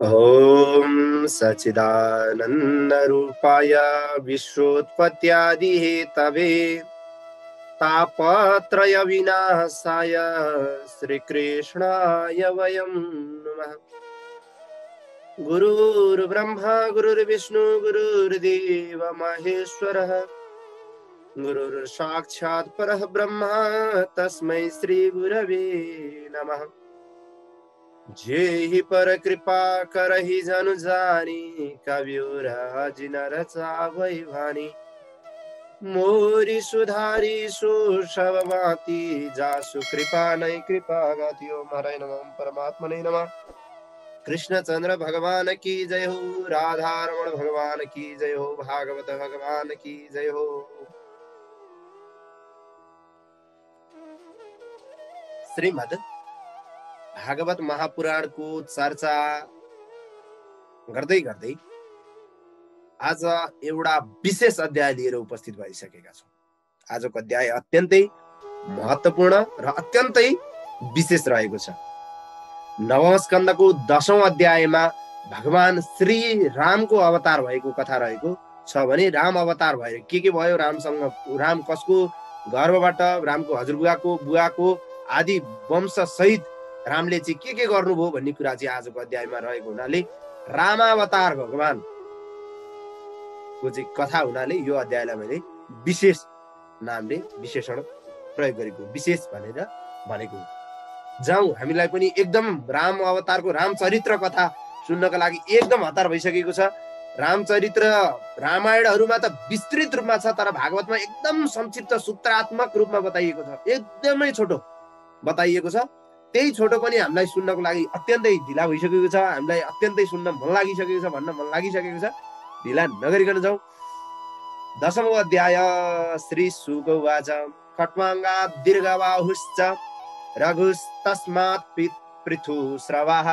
ॐ सच्चिदानन्दरूपाय विश्वोत्पत्त्यादिहेतवे तापत्रय विनाशाय श्रीकृष्णाय वयं नमः। गुरुर्ब्रह्मा गुरुर्विष्णु गुरुर्देव महेश्वरः गुरुर्साक्षात् परः ब्रह्म तस्मै श्री गुरवे नमः। जेहि पर कृपा करहि जनु जानी कविउराज नर चावै भानी मोरी सुधारी सो सब बाती जासु कृपा नै कृपा गाती। ओम हरै नमः परमात्मने नमः। कृष्ण चंद्र भगवान की जय हो, राधा रमण भगवान की जय हो, भागवत भगवान की जय हो। श्रीमद् भागवत महापुराणको चर्चा गर्दै गर्दै आज एउटा विशेष अध्याय लिएर उपस्थित भइसकेका छौँ। आजको अध्याय अत्यन्तै महत्त्वपूर्ण र अत्यन्तै विशेष रहेको छ। नवम स्कन्धको 10औं अध्यायमा भगवान श्री रामको अवतार भएको कथा रहेको छ भने राम अवतार भएर के भयो, राम कसको गर्भबाट, रामको हजुरबुवाको बुवाको आदि वंश सहित रामले चाहिँ के गर्नुभयो भन्ने कुरा चाहिँ आजको अध्यायमा रहेको हुनाले रामावतार भगवान को चाहिँ कथा हुनाले यो अध्यायलाई मैले विशेष नामले विशेषण प्रयोग गरेको, विशेष भनेर भनेको। जाउँ, हामीलाई पनि एकदम राम अवतारको रामचरित्र कथा सुन्नका लागि एकदम हतार भइसकेको छ। रामचरित्र रामायणहरूमा त विस्तृत रूपमा छ, तर भागवतमा एकदम संक्षिप्त सूत्रात्मक रूपमा बताइएको छ, एकदमै छोटो बताइएको छ। त्यही छोटो पनि हामीलाई सुन्नको लागि अत्यन्तै ढिला भइसकेको छ, हामीलाई अत्यन्तै सुन्न मन लागिसकेको छ, भन्न मन लागिसकेको छ। ढिला नगरिकन जाउँ। 10औं अध्याय। श्री शुक उवाच खट्वाङ्गा दीर्घबाहुश्च रघुस्तस्मात् पृथुस्रवः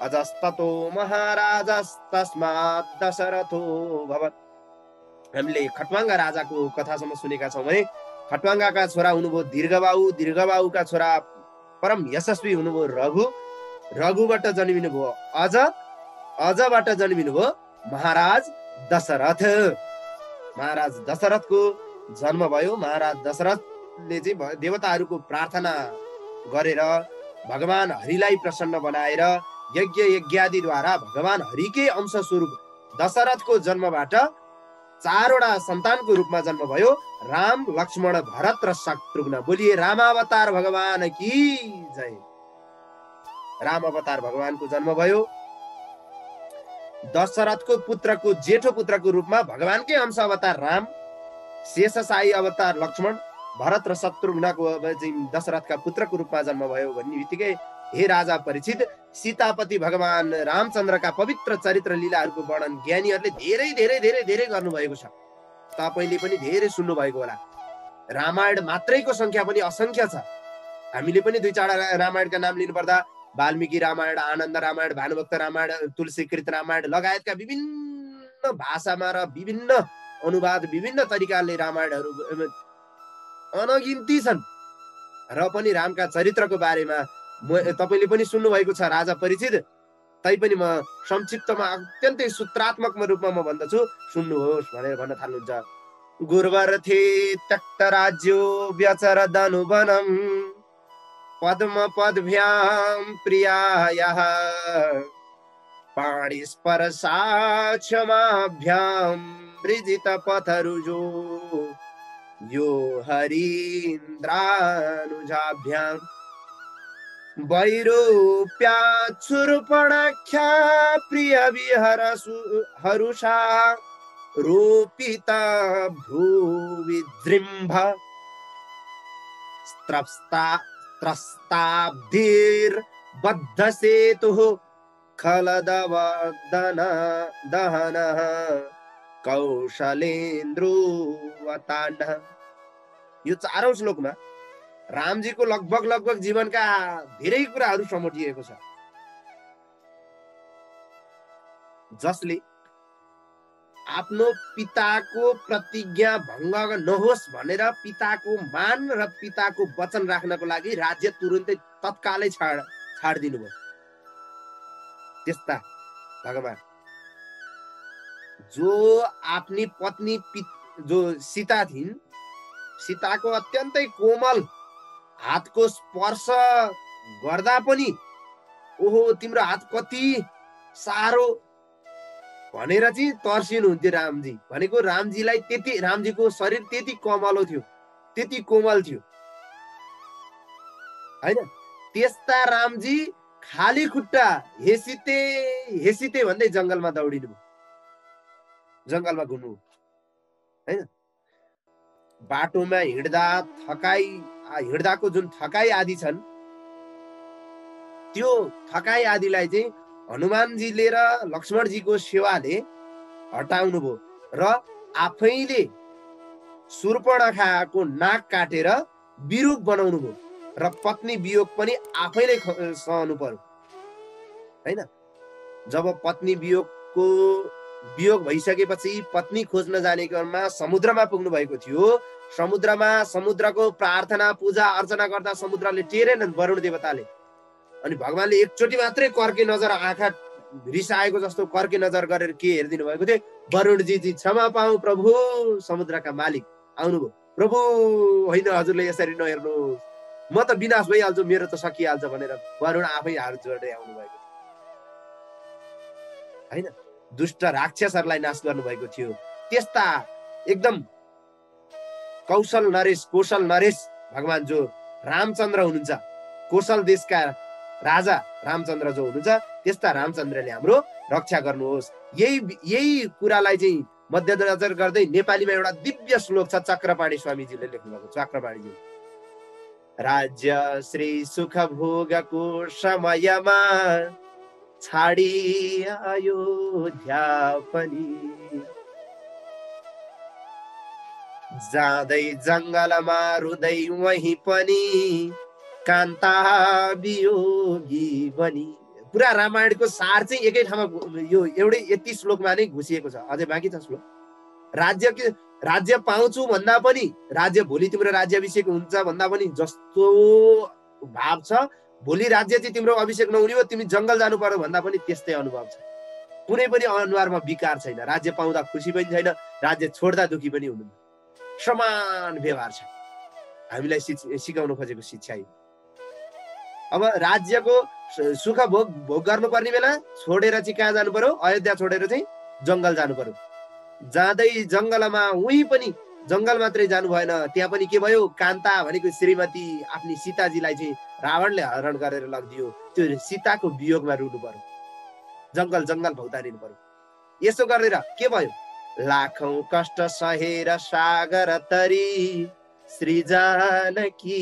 अजस्ततो महाराजस्तस्मात् दशरथो भवत्। हामीले खट्वाङ्गा राजाको कथासम्म सुनेका छौँ भने खट्वाङ्गाका छोरा हुनुभयो दीर्घबाहु, दीर्घबाहुका छोरा परम यशस्वी हुनुभयो रघु, रघुबाट जन्मिनुभयो अज, अजबाट जन्मिनुभयो महाराज दशरथ। महाराज दशरथको जन्म भयो। महाराज दशरथले चाहिँ देवताहरूको प्रार्थना गरेर भगवान हरिलाई प्रसन्न बनाएर यज्ञ यज्ञादिद्वारा भगवान हरिकै अंश स्वरूप दशरथको जन्मबाट 4वटा सन्तानको रूपमा जन्म भयो, राम, लक्ष्मण, भरत र शत्रुघ्न। बोलिए रामावतार भगवान की जय। राम अवतार भगवानको जन्म भयो। दशरथको पुत्रको जेठो पुत्रको रूपमा भगवानकै अंश अवतार राम, शेषशाही अवतार लक्ष्मण, भरत र शत्रुघ्नको दशरथका पुत्रको रूपमा जन्म भयो भन्ने बित्तिकै हे राजा परीक्षित, सीतापति भगवान रामचन्द्रका पवित्र चरित्र लीलाहरूको वर्णन ज्ञानीहरूले धेरै धेरै धेरै धेरै गर्नुभएको छ। तपाईले पनि धेरै सुन्नु भएको होला। रामायण मात्रैको संख्या पनि असंख्य छ। हामीले पनि 2-4 रामायणका नाम लिनु पर्दा वाल्मीकि रामायण, आनन्द रामायण, भानुभक्त रामायण, तुलसीकृत रामायण लगायतका विभिन्न भाषामा र विभिन्न अनुवाद, विभिन्न तरिकाले रामायणहरू अनगिन्ती छन्। र पनि रामका चरित्रको बारेमा तपाईले पनि सुन्नु भएको छ राजा परीक्षित। तैपनि म संक्षिप्तमा अत्यन्तै सूत्रात्मक रूपमा म भन्दछु, सुन्नुहोस् भनेर भन्न थाल्नुहुन्छ। गुर्वर्थे त्यक्त राज्यो व्यचर धनुवनम पद्म पद्भ्याम प्रियायाः पाणिस्पर्शाक्षमाभ्याम मृजित पथरुजो यो हरीन्द्रानुजाभ्याम वैरूप्याच्छुर्पणाख्या प्रिय विहरुषा रूपिता भ्रूविजृम्भ त्रस्ताब्धिर्बद्धसेतुः खलदवदनः कौशलेन्द्रोवताण्डः। यो 4औं श्लोकमा रामजीको लगभग जीवनका धेरै कुराहरू समेटिएको छ, जसले आफ्नो पिताको प्रतिज्ञा भङ्ग नहोस् भनेर पिताको मान र पिताको वचन राख्नको लागि राज्य तुरुन्तै तत्कालै छाडिदिनु भयो। त्यस्ता भगवान जो आफ्नी पत्नी जो सीता थिइन्, सीताको अत्यन्तै कोमल हातको स्पर्श गर्दा पनि ओहो तिम्रो हात कति साह्रो भनेर चाहिँ तर्सिनुहुन्थ्यो रामजी। भनेको रामजीलाई त्यति, रामजीको शरीर त्यति कमलो थियो, त्यति कोमल थियो हैन। त्यस्ता रामजी खाली खुट्टा हेसिते हेसिते भन्दै जंगलमा दौडिनु, जंगलमा घुम्नु हैन। बाटोमा हिँड्दाको जुन थकाइ आदि छन्, त्यो थकाइ आदिलाई चाहिँ हनुमानजीले र लक्ष्मणजीको सेवाले हटाउनु भयो र आफैले शूर्पणखाको नाक काटेर विरूप बनाउनु भयो र पत्नी वियोग पनि आफैले सहनु पर्यो हैन। जब पत्नी वियोग भइसकेपछि पत्नी खोज्न जाने क्रममा समुद्रमा पुग्नु भएको थियो। समुद्रको प्रार्थना पूजा अर्चना गर्दा समुद्रले टेरेनन् वरुण देवताले। अनि भगवानले एकचोटि मात्रै कर्के नजर, आँखा रिसाएको जस्तो कर्के नजर गरेर के हेरिदिनु भएको थियो, वरुणजी क्षमा पाऊ प्रभु, समुद्रका मालिक आउनुभयो। प्रभु होइन हजुरले यसरी नहेर्नुहोस्, म त विनाश भइहाल्छु, मेरो त सकिहाल्छ भनेर वरुण आफै हात जोड्दै आउनु भएको थियो हैन। दुष्ट राक्षसहरूलाई नाश गर्नु भएको थियो। त्यस्ता एकदम कौशल नरेश भगवान जो रामचन्द्र हुनुहुन्छ, कोशल देशका राजा रामचन्द्र जो हुनुहुन्छ, त्यस्ता रामचन्द्रले हाम्रो रक्षा गर्नुहोस्। यही कुरालाई चाहिँ मध्यनजर गर्दै नेपालीमा एउटा दिव्य श्लोक छ, चक्रपाणी स्वामीजीले लेख्नु भएको। चक्रपाणीजी राज्य श्री सुख भोगको समयमा छाडी अयोध्या पनि जाँदै जंगलमा रुँदै वही पनि कान्ता वियोगी बनी। पुरा रामायणको सार चाहिँ एकै ठाउँमा यो एउटै यति श्लोकमा नै घुसिएको छ। अझै बाँकी छ श्लोक। राज्य पाउँछु भन्दा पनि, राज्य भोलि तिम्रो राज्याभिषेक हुन्छ भन्दा पनि जस्तो भाव छ, भोलि राज्य चाहिँ तिम्रो अभिषेक नहुने हो, तिमी जंगल जानु पर्यो भन्दा पनि त्यस्तै अनुभव छ। कुनै पनि अनुहारमा विकार छैन। राज्य पाउँदा खुसी पनि छैन, राज्य छोड्दा दुखी पनि हुनुहुन्न। समान व्यवहार छ। हामीलाई सिकाउनु खोजेको शिक्षा हो। अब राज्यको सुख भोग गर्नुपर्ने बेला छोडेर चाहिँ कहाँ जानु पर्यो? अयोध्या छोडेर चाहिँ जंगल जानु पर्यो। जाँदै जंगलमा उही पनि जंगल मात्रै जानु भएन, त्यहाँ पनि के भयो? कान्ता भनेको श्रीमती आफ्नी सीताजीलाई चाहिँ रावणले हरण गरेर लगिदियो। त्यो सीताको वियोगमा रुनु पर्यो, जंगल भौतारिनु पर्यो। यसो गरेर के भयो? लाखौं कष्ट सहेर सागर तरी श्री जानकी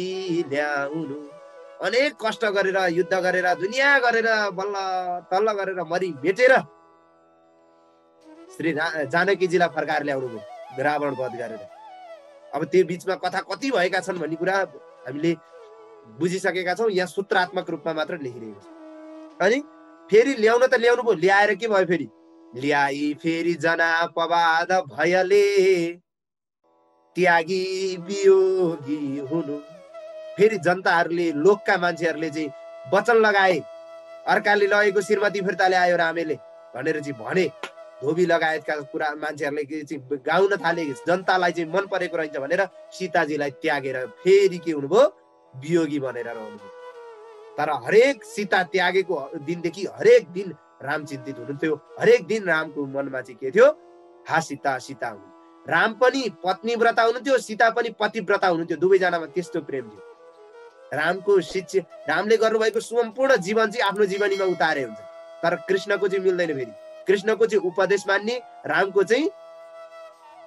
ल्याउनु। अनेक कष्ट गरेर, युद्ध गरेर, दुनिया गरेर, बल्ल तल्ल गरेर मरि भेटेर श्री जानकीजीलाई फर्काएर ल्याउनु भयो, रावण वध गरेर। अब त्यो बीचमा कथा कति भएका छन् भन्ने कुरा हामीले बुझिसकेका छौँ। यहाँ सूत्रात्मक रूपमा मात्र लेखिरहेको छ। अनि फेरि ल्याउन त ल्याउनु भयो, ल्याएर के भयो? फेरि ल्याई फेरि जना पवाद भयले त्यागी वियोगी हुनु। फेरि जनताहरूले, लोकका मान्छेहरूले चाहिँ वचन लगाए, अर्काले लगेको श्रीमती फिर्ता ल्यायो रामेले भनेर चाहिँ भने। धोबी लगायतका कुरा मान्छेहरूले चाहिँ गाउन थाले, जनतालाई चाहिँ मन परेको रहेछ भनेर सीताजीलाई त्यागेर फेरि के हुनुभयो? वियोगी बनेर रहनुभयो। तर हरेक सीता त्यागेको दिनदेखि हरेक दिन राम चिन्तित हुनुहुन्थ्यो। हरेक दिन रामको मनमा चाहिँ के थियो? हा सीता सीता हुनु। राम पनि पत्नी व्रता हुनुहुन्थ्यो, सीता पनि पतिव्रता हुनुहुन्थ्यो। दुवैजनामा त्यस्तो प्रेम थियो। रामको शिक्षा, रामले गर्नुभएको सम्पूर्ण जीवन चाहिँ आफ्नो जीवनीमा उतारे हुन्छ। तर कृष्णको चाहिँ मिल्दैन। फेरि कृष्णको चाहिँ उपदेश मान्ने, रामको चाहिँ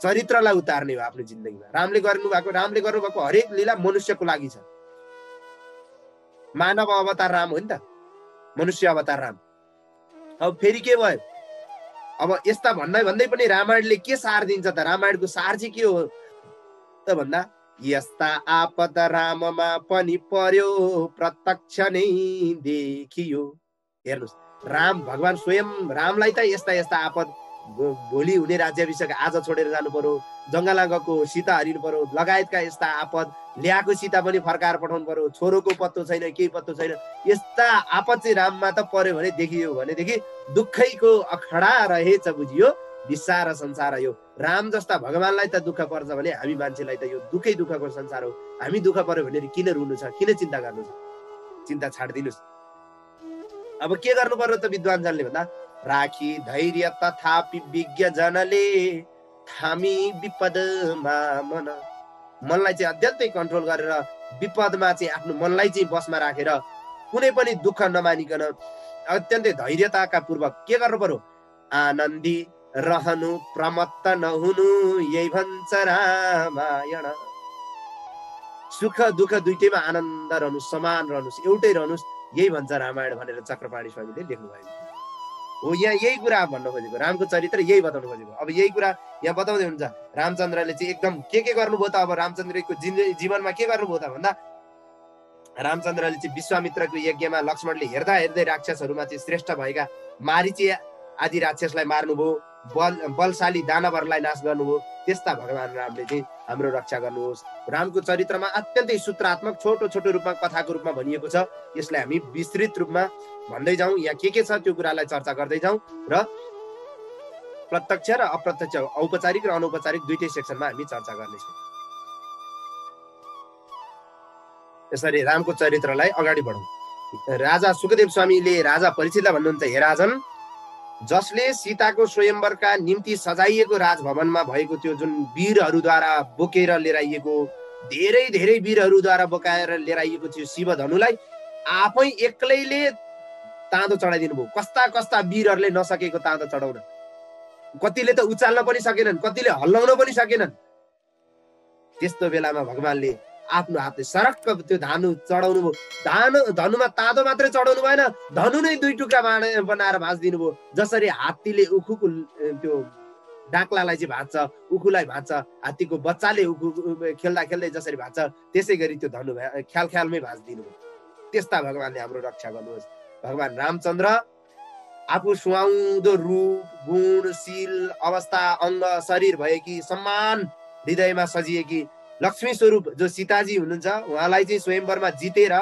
चरित्रलाई उतार्ने हो आफ्नो जिन्दगीमा। रामले गर्नुभएको हरेक लीला मनुष्यको लागि छ। मानव अवतार राम हो नि त, मनुष्य अवतार राम। अब फेरि के भयो? अब यस्ता भन्दै पनि रामायणले के सार दिन्छ त? रामायणको सार चाहिँ के हो त भन्दा, यस्ता आपद राममा पनि पर्यो प्रत्यक्ष नै देखियो। हेर्नुहोस्, राम भगवान स्वयं रामलाई त यस्ता आपद भोलि हुने राज्याभिषेक आज छोडेर जानु पर्यो, जङ्गलमा गएको सीता हरिनु पर्यो, लगायतका यस्ता आपद, ल्याएको सीता पनि फर्काएर पठाउनु पर्यो, छोरोको पत्तो छैन, केही पत्तो छैन, यस्ता आपद चाहिँ राममा त पर्यो भने देखियो भनेदेखि दुःखैको अखडा रहेछ बुझियो विश्वा र संसार यो। राम जस्ता भगवानलाई त दुःख पर्छ भने हामी मान्छेलाई त यो दुःखै दुःखको संसार हो। हामी दुःख पर्यो भने किन रुनु छ, किन चिन्ता गर्नु छ? चिन्ता छाडिदिनुहोस्। अब के गर्नु पर्यो त विद्वानजनले भन्दा, राखी धैर्य तथापि विज्ञ जनले थामी विपदमा मन। मनलाई चाहिँ अत्यन्तै कन्ट्रोल गरेर विपदमा चाहिँ आफ्नो मनलाई चाहिँ बसमा राखेर कुनै पनि दुःख नमानिकन अत्यन्तै धैर्यताका पूर्वक के गर्नु पर्यो? आनन्दी रहनु प्रमत्त नहुनु, यही भन्छ रामायण। सुख दुःख दुइटैमा आनन्द रहनुस्, समान रहनुस्, एउटै रहनुस्, यही भन्छ रामायण भनेर चक्रपाणी स्वामीले लेख्नु भएको हो। यहाँ यही कुरा भन्नु खोजेको, रामको चरित्र यही बताउनु खोजेको। अब यही कुरा यहाँ बताउँदै हुन्छ। रामचन्द्रले चाहिँ एकदम के गर्नुभयो त? अब रामचन्द्रको जीवनमा के गर्नुभयो त भन्दा, रामचन्द्रले चाहिँ विश्वामित्रको यज्ञमा लक्ष्मणले हेर्दा हेर्दै राक्षसहरूमा चाहिँ श्रेष्ठ भएका मारीची आदि राक्षसलाई मार्नुभयो, बलशाली दानवहरूलाई नाश गर्नुभयो। त्यस्ता भगवान रामले चाहिँ हाम्रो रक्षा गर्नुहोस्। रामको चरित्रमा अत्यन्तै सूत्रात्मक छोटो छोटो रूपमा कथाको रूपमा भनिएको छ। यसलाई हामी विस्तृत रूपमा भन्दै जाउँ, यहाँ के छ त्यो कुरालाई चर्चा गर्दै जाउँ र प्रत्यक्ष र अप्रत्यक्ष, औपचारिक र अनौपचारिक दुइटै सेक्सनमा हामी चर्चा गर्नेछौँ। यसरी रामको चरित्रलाई अगाडि बढाउँ। राजा सुखदेव स्वामीले राजा परीक्षितलाई भन्नुहुन्छ, हे राजन, जसले सीताको स्वयंवरका निम्ति सजाइएको राजभवनमा भएको त्यो जुन वीरहरूद्वारा बोकेर लिएर आइएको, धेरै धेरै वीरहरूद्वारा बोकाएर लिएर आइएको थियो शिवधनुलाई आफै एक्लैले ताँदो चढाइदिनु भयो। कस्ता कस्ता वीरहरूले नसकेको ताँदो चढाउन, कतिले त उचाल्न पनि सकेनन्, कतिले हल्लाउन पनि सकेनन्। त्यस्तो बेलामा भगवानले आफ्नो हातले सरक्क त्यो धनु चढाउनु भयो। धनुमा ताँदो मात्रै चढाउनु भएन, धनु नै दुई टुक्रा बनाएर भाँचिदिनु भयो। जसरी हात्तीले उखुको त्यो डाक्लालाई चाहिँ भाँच्छ, उखुलाई भाँच्छ, हात्तीको बच्चाले उखु खेल्दा खेल्दै जसरी भाँच्छ, त्यसै गरी त्यो धनु ख्याल ख्यालमै भाँचिदिनु भयो। त्यस्ता भगवानले हाम्रो रक्षा गर्नुहोस्। भगवान रामचन्द्र आफू सुहाउँदो रूप, गुण, शील, अवस्था, अङ्ग, शरीर भएकी, सम्मान हृदयमा सजिएकी लक्ष्मी स्वरूप जो सीताजी हुनुहुन्छ, उहाँलाई चाहिँ स्वयंवरमा जितेर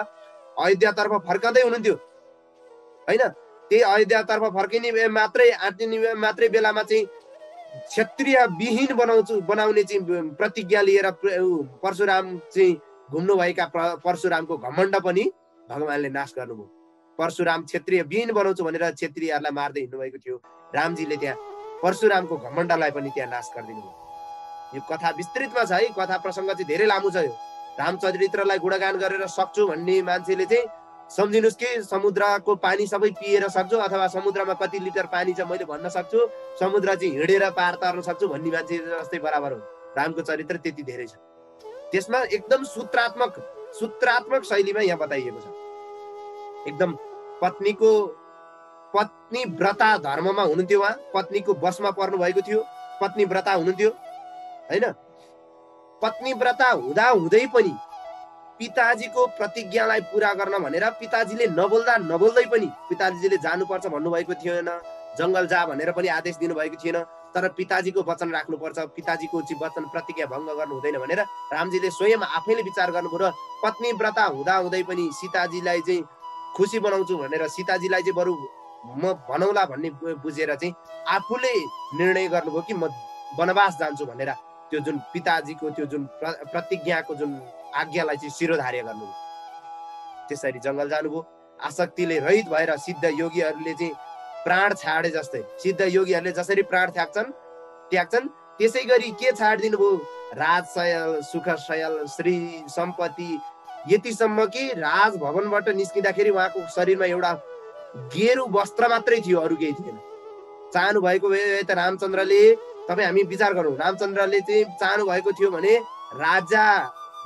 अयोध्यातर्फ फर्कँदै हुनुहुन्थ्यो होइन। त्यही अयोध्यातर्फ फर्किने मात्रै बेलामा चाहिँ क्षत्रिय विहीन बनाउने चाहिँ प्रतिज्ञा लिएर परशुराम चाहिँ घुम्नुभएका परशुरामको घमण्ड पनि भगवानले नाश गर्नुभयो। परशुराम क्षत्रिय विहीन बनाउँछु भनेर क्षत्रियहरूलाई मार्दै हिँड्नुभएको थियो। रामजीले त्यहाँ परशुरामको घमण्डलाई पनि त्यहाँ नाश गरिदिनु भयो। यो कथा विस्तृतमा छ है, कथा प्रसङ्ग चाहिँ धेरै लामो छ। यो रामचरित्रलाई गुणगान गरेर सक्छु भन्ने मान्छेले चाहिँ सम्झिनुहोस् कि समुद्रको पानी सबै पिएर सक्छु, अथवा समुद्रमा कति लिटर पानी छ मैले भन्न सक्छु, समुद्र चाहिँ हिँडेर पार तर्न सक्छु भन्ने मान्छे जस्तै बराबर हो। रामको चरित्र त्यति धेरै छ। त्यसमा एकदम सूत्रात्मक शैलीमा यहाँ बताइएको छ। एकदम पत्नी व्रता धर्ममा हुनुहुन्थ्यो उहाँ, पत्नीको बसमा पर्नु भएको थियो, पत्नी व्रता हुनुहुन्थ्यो होइन। पत्नी व्रता हुँदा हुँदै पनि पिताजीको प्रतिज्ञालाई पूरा गर्न भनेर पिताजीले नबोल्दै पनि पिताजीले जानुपर्छ भन्नुभएको थिएन, जङ्गल जा भनेर पनि आदेश दिनुभएको थिएन। तर पिताजीको वचन राख्नुपर्छ, पिताजीको चाहिँ वचन प्रतिज्ञा भङ्ग गर्नु हुँदैन भनेर रामजीले स्वयं आफैले विचार गर्नुभयो र पत्नी व्रता हुँदा हुँदै पनि सीताजीलाई चाहिँ खुसी बनाउँछु भनेर, सीताजीलाई चाहिँ बरु म भनौला भन्ने बुझेर चाहिँ आफूले निर्णय गर्नुभयो कि म वनवास जान्छु भनेर त्यो जुन पिताजीको त्यो जुन प्रतिज्ञाको जुन आज्ञालाई चाहिँ शिरोधार्य गर्नुभयो। त्यसरी जङ्गल जानुभयो। आसक्तिले रहित भएर सिद्ध योगीहरूले चाहिँ प्राण छाडे जस्तै, सिद्ध योगीहरूले जसरी प्राण त्याग्छन् त्यसै गरी के छाडिदिनु भयो? राजशयल, सुखशयल, श्री सम्पत्ति, यतिसम्म कि राजभवनबाट निस्किँदाखेरि उहाँको शरीरमा एउटा गेरु वस्त्र मात्रै थियो, अरू केही थिएन। चाहनु भएको भए त रामचन्द्रले, तपाईँ हामी विचार गरौँ, रामचन्द्रले चाहिँ चाहनु भएको थियो भने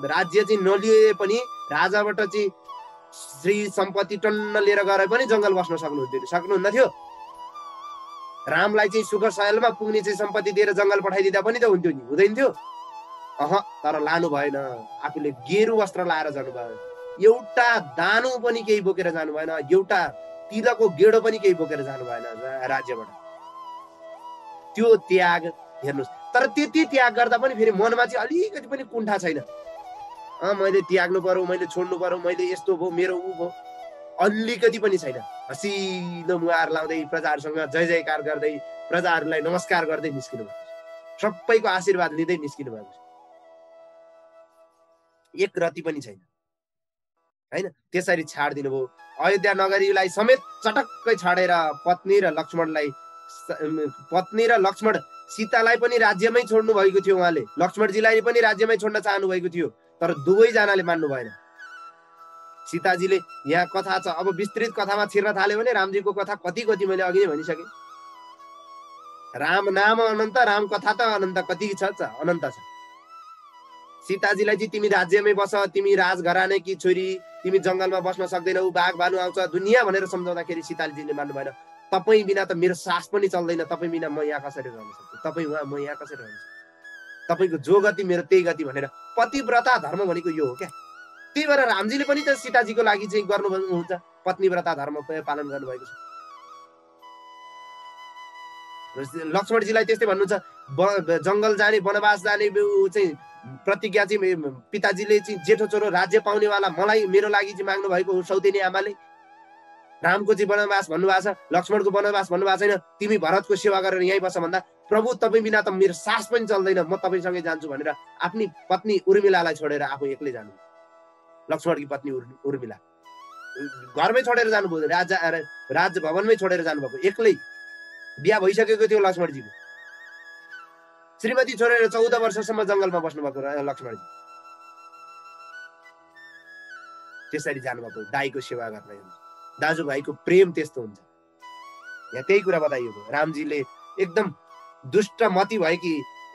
राज्य चाहिँ नलिए पनि राजाबाट चाहिँ श्री सम्पत्ति टन्न लिएर गएर पनि जङ्गल बस्न सक्नुहुन्न थियो। रामलाई चाहिँ सुख शयलमा पुग्ने चाहिँ सम्पत्ति दिएर जङ्गल पठाइदिँदा पनि त हुन्थ्यो नि, हुँदैन थियो? तर लानु भएन। आफूले गेरु वस्त्र लाएर जानुभयो। एउटा दानु पनि केही बोकेर जानु भएन, एउटा तिलको गेडो पनि केही बोकेर जानु भएन राज्यबाट। त्यो त्याग हेर्नुहोस्। तर त्यति त्याग गर्दा पनि फेरि मनमा चाहिँ अलिकति पनि कुण्ठा छैन। मैले त्याग्नु पर्यो, मैले छोड्नु पर्यो, मैले यस्तो भयो, मेरो ऊ भयो, अलिकति पनि छैन। हसिलो मुहार लाउँदै प्रजाहरूसँग जय जयकार गर्दै प्रजाहरूलाई नमस्कार गर्दै निस्किनु भएको छ। सबैको आशीर्वाद लिँदै निस्किनु भएको छ। एक रति पनि छैन हैन। त्यसरी छाडिदिनु भयो। अयोध्या नगरीलाई समेत चटक्कै छाडेर पत्नी र लक्ष्मण सीतालाई पनि राज्यमै छोड्नु भएको थियो उहाँले। लक्ष्मणजीलाई पनि राज्यमै छोड्न चाहनु भएको थियो, तर दुवैजनाले मान्नु भएन। सीताजीले यहाँ कथा छ, अब विस्तृत कथामा छिर्न थाल्यो भने रामजीको कथा कति कति मैले अघि नै भनिसकेँ। राम नाम अनन्त, राम कथा त अनन्त, कति छ अनन्त छ। सीताजीलाई चाहिँ तिमी राज्यमै बस, तिमी राजघराने कि छोरी, तिमी जंगलमा बस्न सक्दैनौ, बाघ भालु आउँछ दुनियाँ भनेर सम्झाउँदाखेरि सीताजीले मान्नु भएन। तपाईँ बिना त मेरो सास पनि चल्दैन, तपाईँ बिना म यहाँ कसरी रहन सक्छु, तपाईँ उहाँ म यहाँ कसरी रहन सक्छु, तपाईँको जो गति मेरो त्यही गति भनेर पतिव्रता धर्म भनेको यो हो क्या। त्यही भएर रामजीले पनि त सीताजीको लागि चाहिँ गर्नुहुन्छ, पत्नीव्रता धर्म पालन गर्नुभएको छ। लक्ष्मणजीलाई त्यस्तै भन्नुहुन्छ, जंगल जाने वनवास जाने चाहिँ प्रतिज्ञा चाहिँ पिताजीले चाहिँ जेठो छोरो राज्य पाउनेवाला मलाई मेरो लागि चाहिँ माग्नु भएको हो सौतेनी आमाले। रामको चाहिँ वनवास भन्नुभएको छ, लक्ष्मणको वनवास भन्नुभएको छैन। तिमी भरतको सेवा गरेर यहीँ बस भन्दा प्रभु तपाईँ बिना त मेरो सास पनि चल्दैन, म तपाईँसँगै जान्छु भनेर आफ्नी पत्नी उर्मिलालाई छोडेर आफू एक्लै जानु। लक्ष्मणकी पत्नी उर्मिला घरमै छोडेर जानुभयो, राजभवनमै छोडेर जानुभएको। एक्लै बिहा भइसकेको थियो लक्ष्मणजीको। श्रीमती छोडेर 14 वर्षसम्म जंगलमा बस्नुभएको लक्ष्मणजी। त्यसरी जानुभएको दाइको सेवा गर्न। दाजुभाइको प्रेम त्यस्तो हुन्छ। यहाँ त्यही कुरा बताइएको। रामजीले एकदम दुष्ट मती भएकी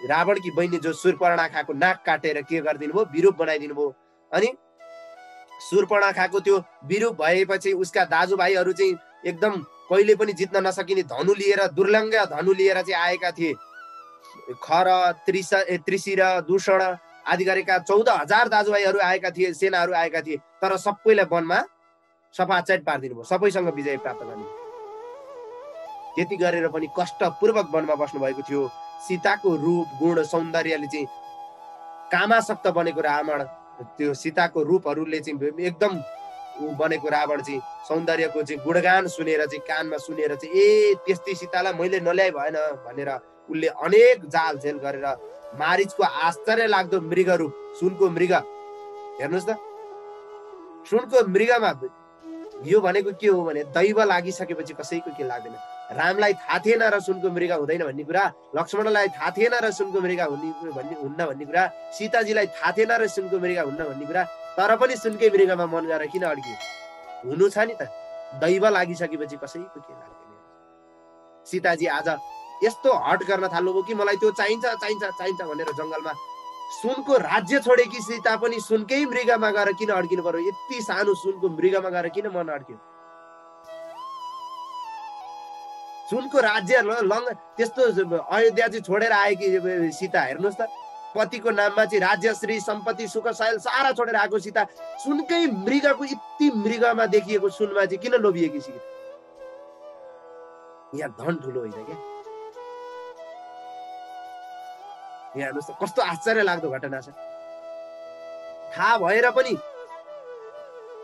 रावणकी बहिनी जो शूर्पणखाको नाक काटेर के गरिदिनु भयो, विरूप बनाइदिनु भयो। अनि शूर्पणखाको त्यो विरूप भएपछि उसका दाजुभाइहरू चाहिँ एकदम कहिले पनि जित्न नसकिने धनु लिएर, दुर्लङ्ग धनु लिएर चाहिँ आएका थिए। खर, त्रिशी र दूषण आदि गरेका 14,000 दाजुभाइहरू आएका थिए, सेनाहरू आएका थिए। तर सबैलाई वनमा सफाचट पारिदिनु भयो, सबैसँग विजय प्राप्त गर्ने। त्यति गरेर पनि कष्टपूर्वक वनमा बस्नु भएको थियो। सीताको रूप गुण सौन्दर्यले चाहिँ कामासक्त बनेको रावण, त्यो सीताको रूपहरूले चाहिँ एकदम बनेको रावण चाहिँ सौन्दर्यको चाहिँ गुणगान सुनेर चाहिँ कानमा सुनेर चाहिँ त्यस्तै सीतालाई मैले नल्याइ भएन भनेर उसले अनेक जाल झेल गरेर मारिचको आश्चर्य लाग्दो मृग रूप, सुनको मृग, हेर्नुहोस् त, सुनको मृगमा यो भनेको के हो भने दैव लागिसकेपछि कसैको के लाग्दैन। रामलाई थाहा थिएन र सुनको मृग हुँदैन भन्ने कुरा, लक्ष्मणलाई थाहा थिएन र सुनको मृग हुन्न भन्ने कुरा, सीताजीलाई थाहा थिएन र सुनको मृग हुन्न भन्ने कुरा, तर पनि सुनकै मृगमा मन गरेर किन अड्कियो? हुनु छ नि त, दैव लागिसकेपछि कसैको के लाग्दैन। सीताजी आज यस्तो हट गर्न थाल्नुभयो कि मलाई त्यो चाहिन्छ चाहिन्छ चाहिन्छ भनेर जंगलमा सुनको राज्य छोडेकी सीता पनि सुनकै मृगमा गएर किन अड्किनु पर्यो? यति सानो सुनको मृगमा गएर किन मन अड्कियो? सुनको राज्य त्यस्तो अयोध्या चाहिँ छोडेर आएकी सीता, हेर्नुहोस् त, पतिको नाममा चाहिँ राज्य, श्री सम्पत्ति, सुख शैल सारा छोडेर आएको सीता सुनकै मृगको यति मृगमा देखिएको सुनमा चाहिँ किन लोभिएकी सीता? यहाँ धन ठुलो होइन क्या। यहाँ हेर्नुहोस् त कस्तो आश्चर्य लाग्दो घटना छ। थाहा भएर पनि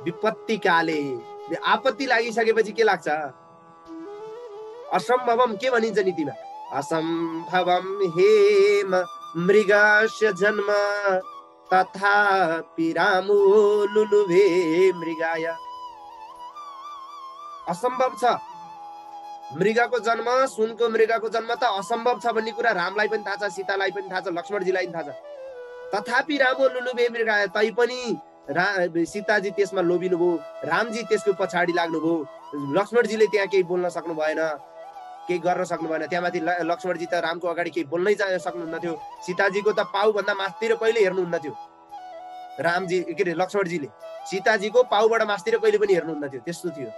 विपत्ति काले, आपत्ति लागिसकेपछि के लाग्छ? असम्भवम के भनिन्छ नीतिमा? असम्भवम हेम मृगस्य जन्म तथापि रामो लुलुभे मृगाय। असम्भव छ मृगको जन्म, सुनको मृगको जन्म त असम्भव छ भन्ने कुरा रामलाई पनि थाहा छ, सीतालाई पनि थाहा छ, लक्ष्मणजीलाई पनि थाहा छ। तथापि रामो लुलुभे मृगाय, तै पनि सीताजी त्यसमा लोभिनु भयो, रामजी त्यसको पछाडि लाग्नुभयो, लक्ष्मणजीले त्यहाँ केही बोल्न सक्नु भएन, केही गर्न सक्नु भएन। त्यहाँमाथि लक्ष्मणजी त रामको अगाडि केही बोल्नै सक्नुहुन्न थियो। सीताजीको त पाउभन्दा मास्तिर कहिले हेर्नुहुन्न थियो रामजी, के अरे लक्ष्मणजीले सीताजीको पाउबाट मास्तिर कहिले पनि हेर्नुहुन्न थियो। त्यस्तो थियो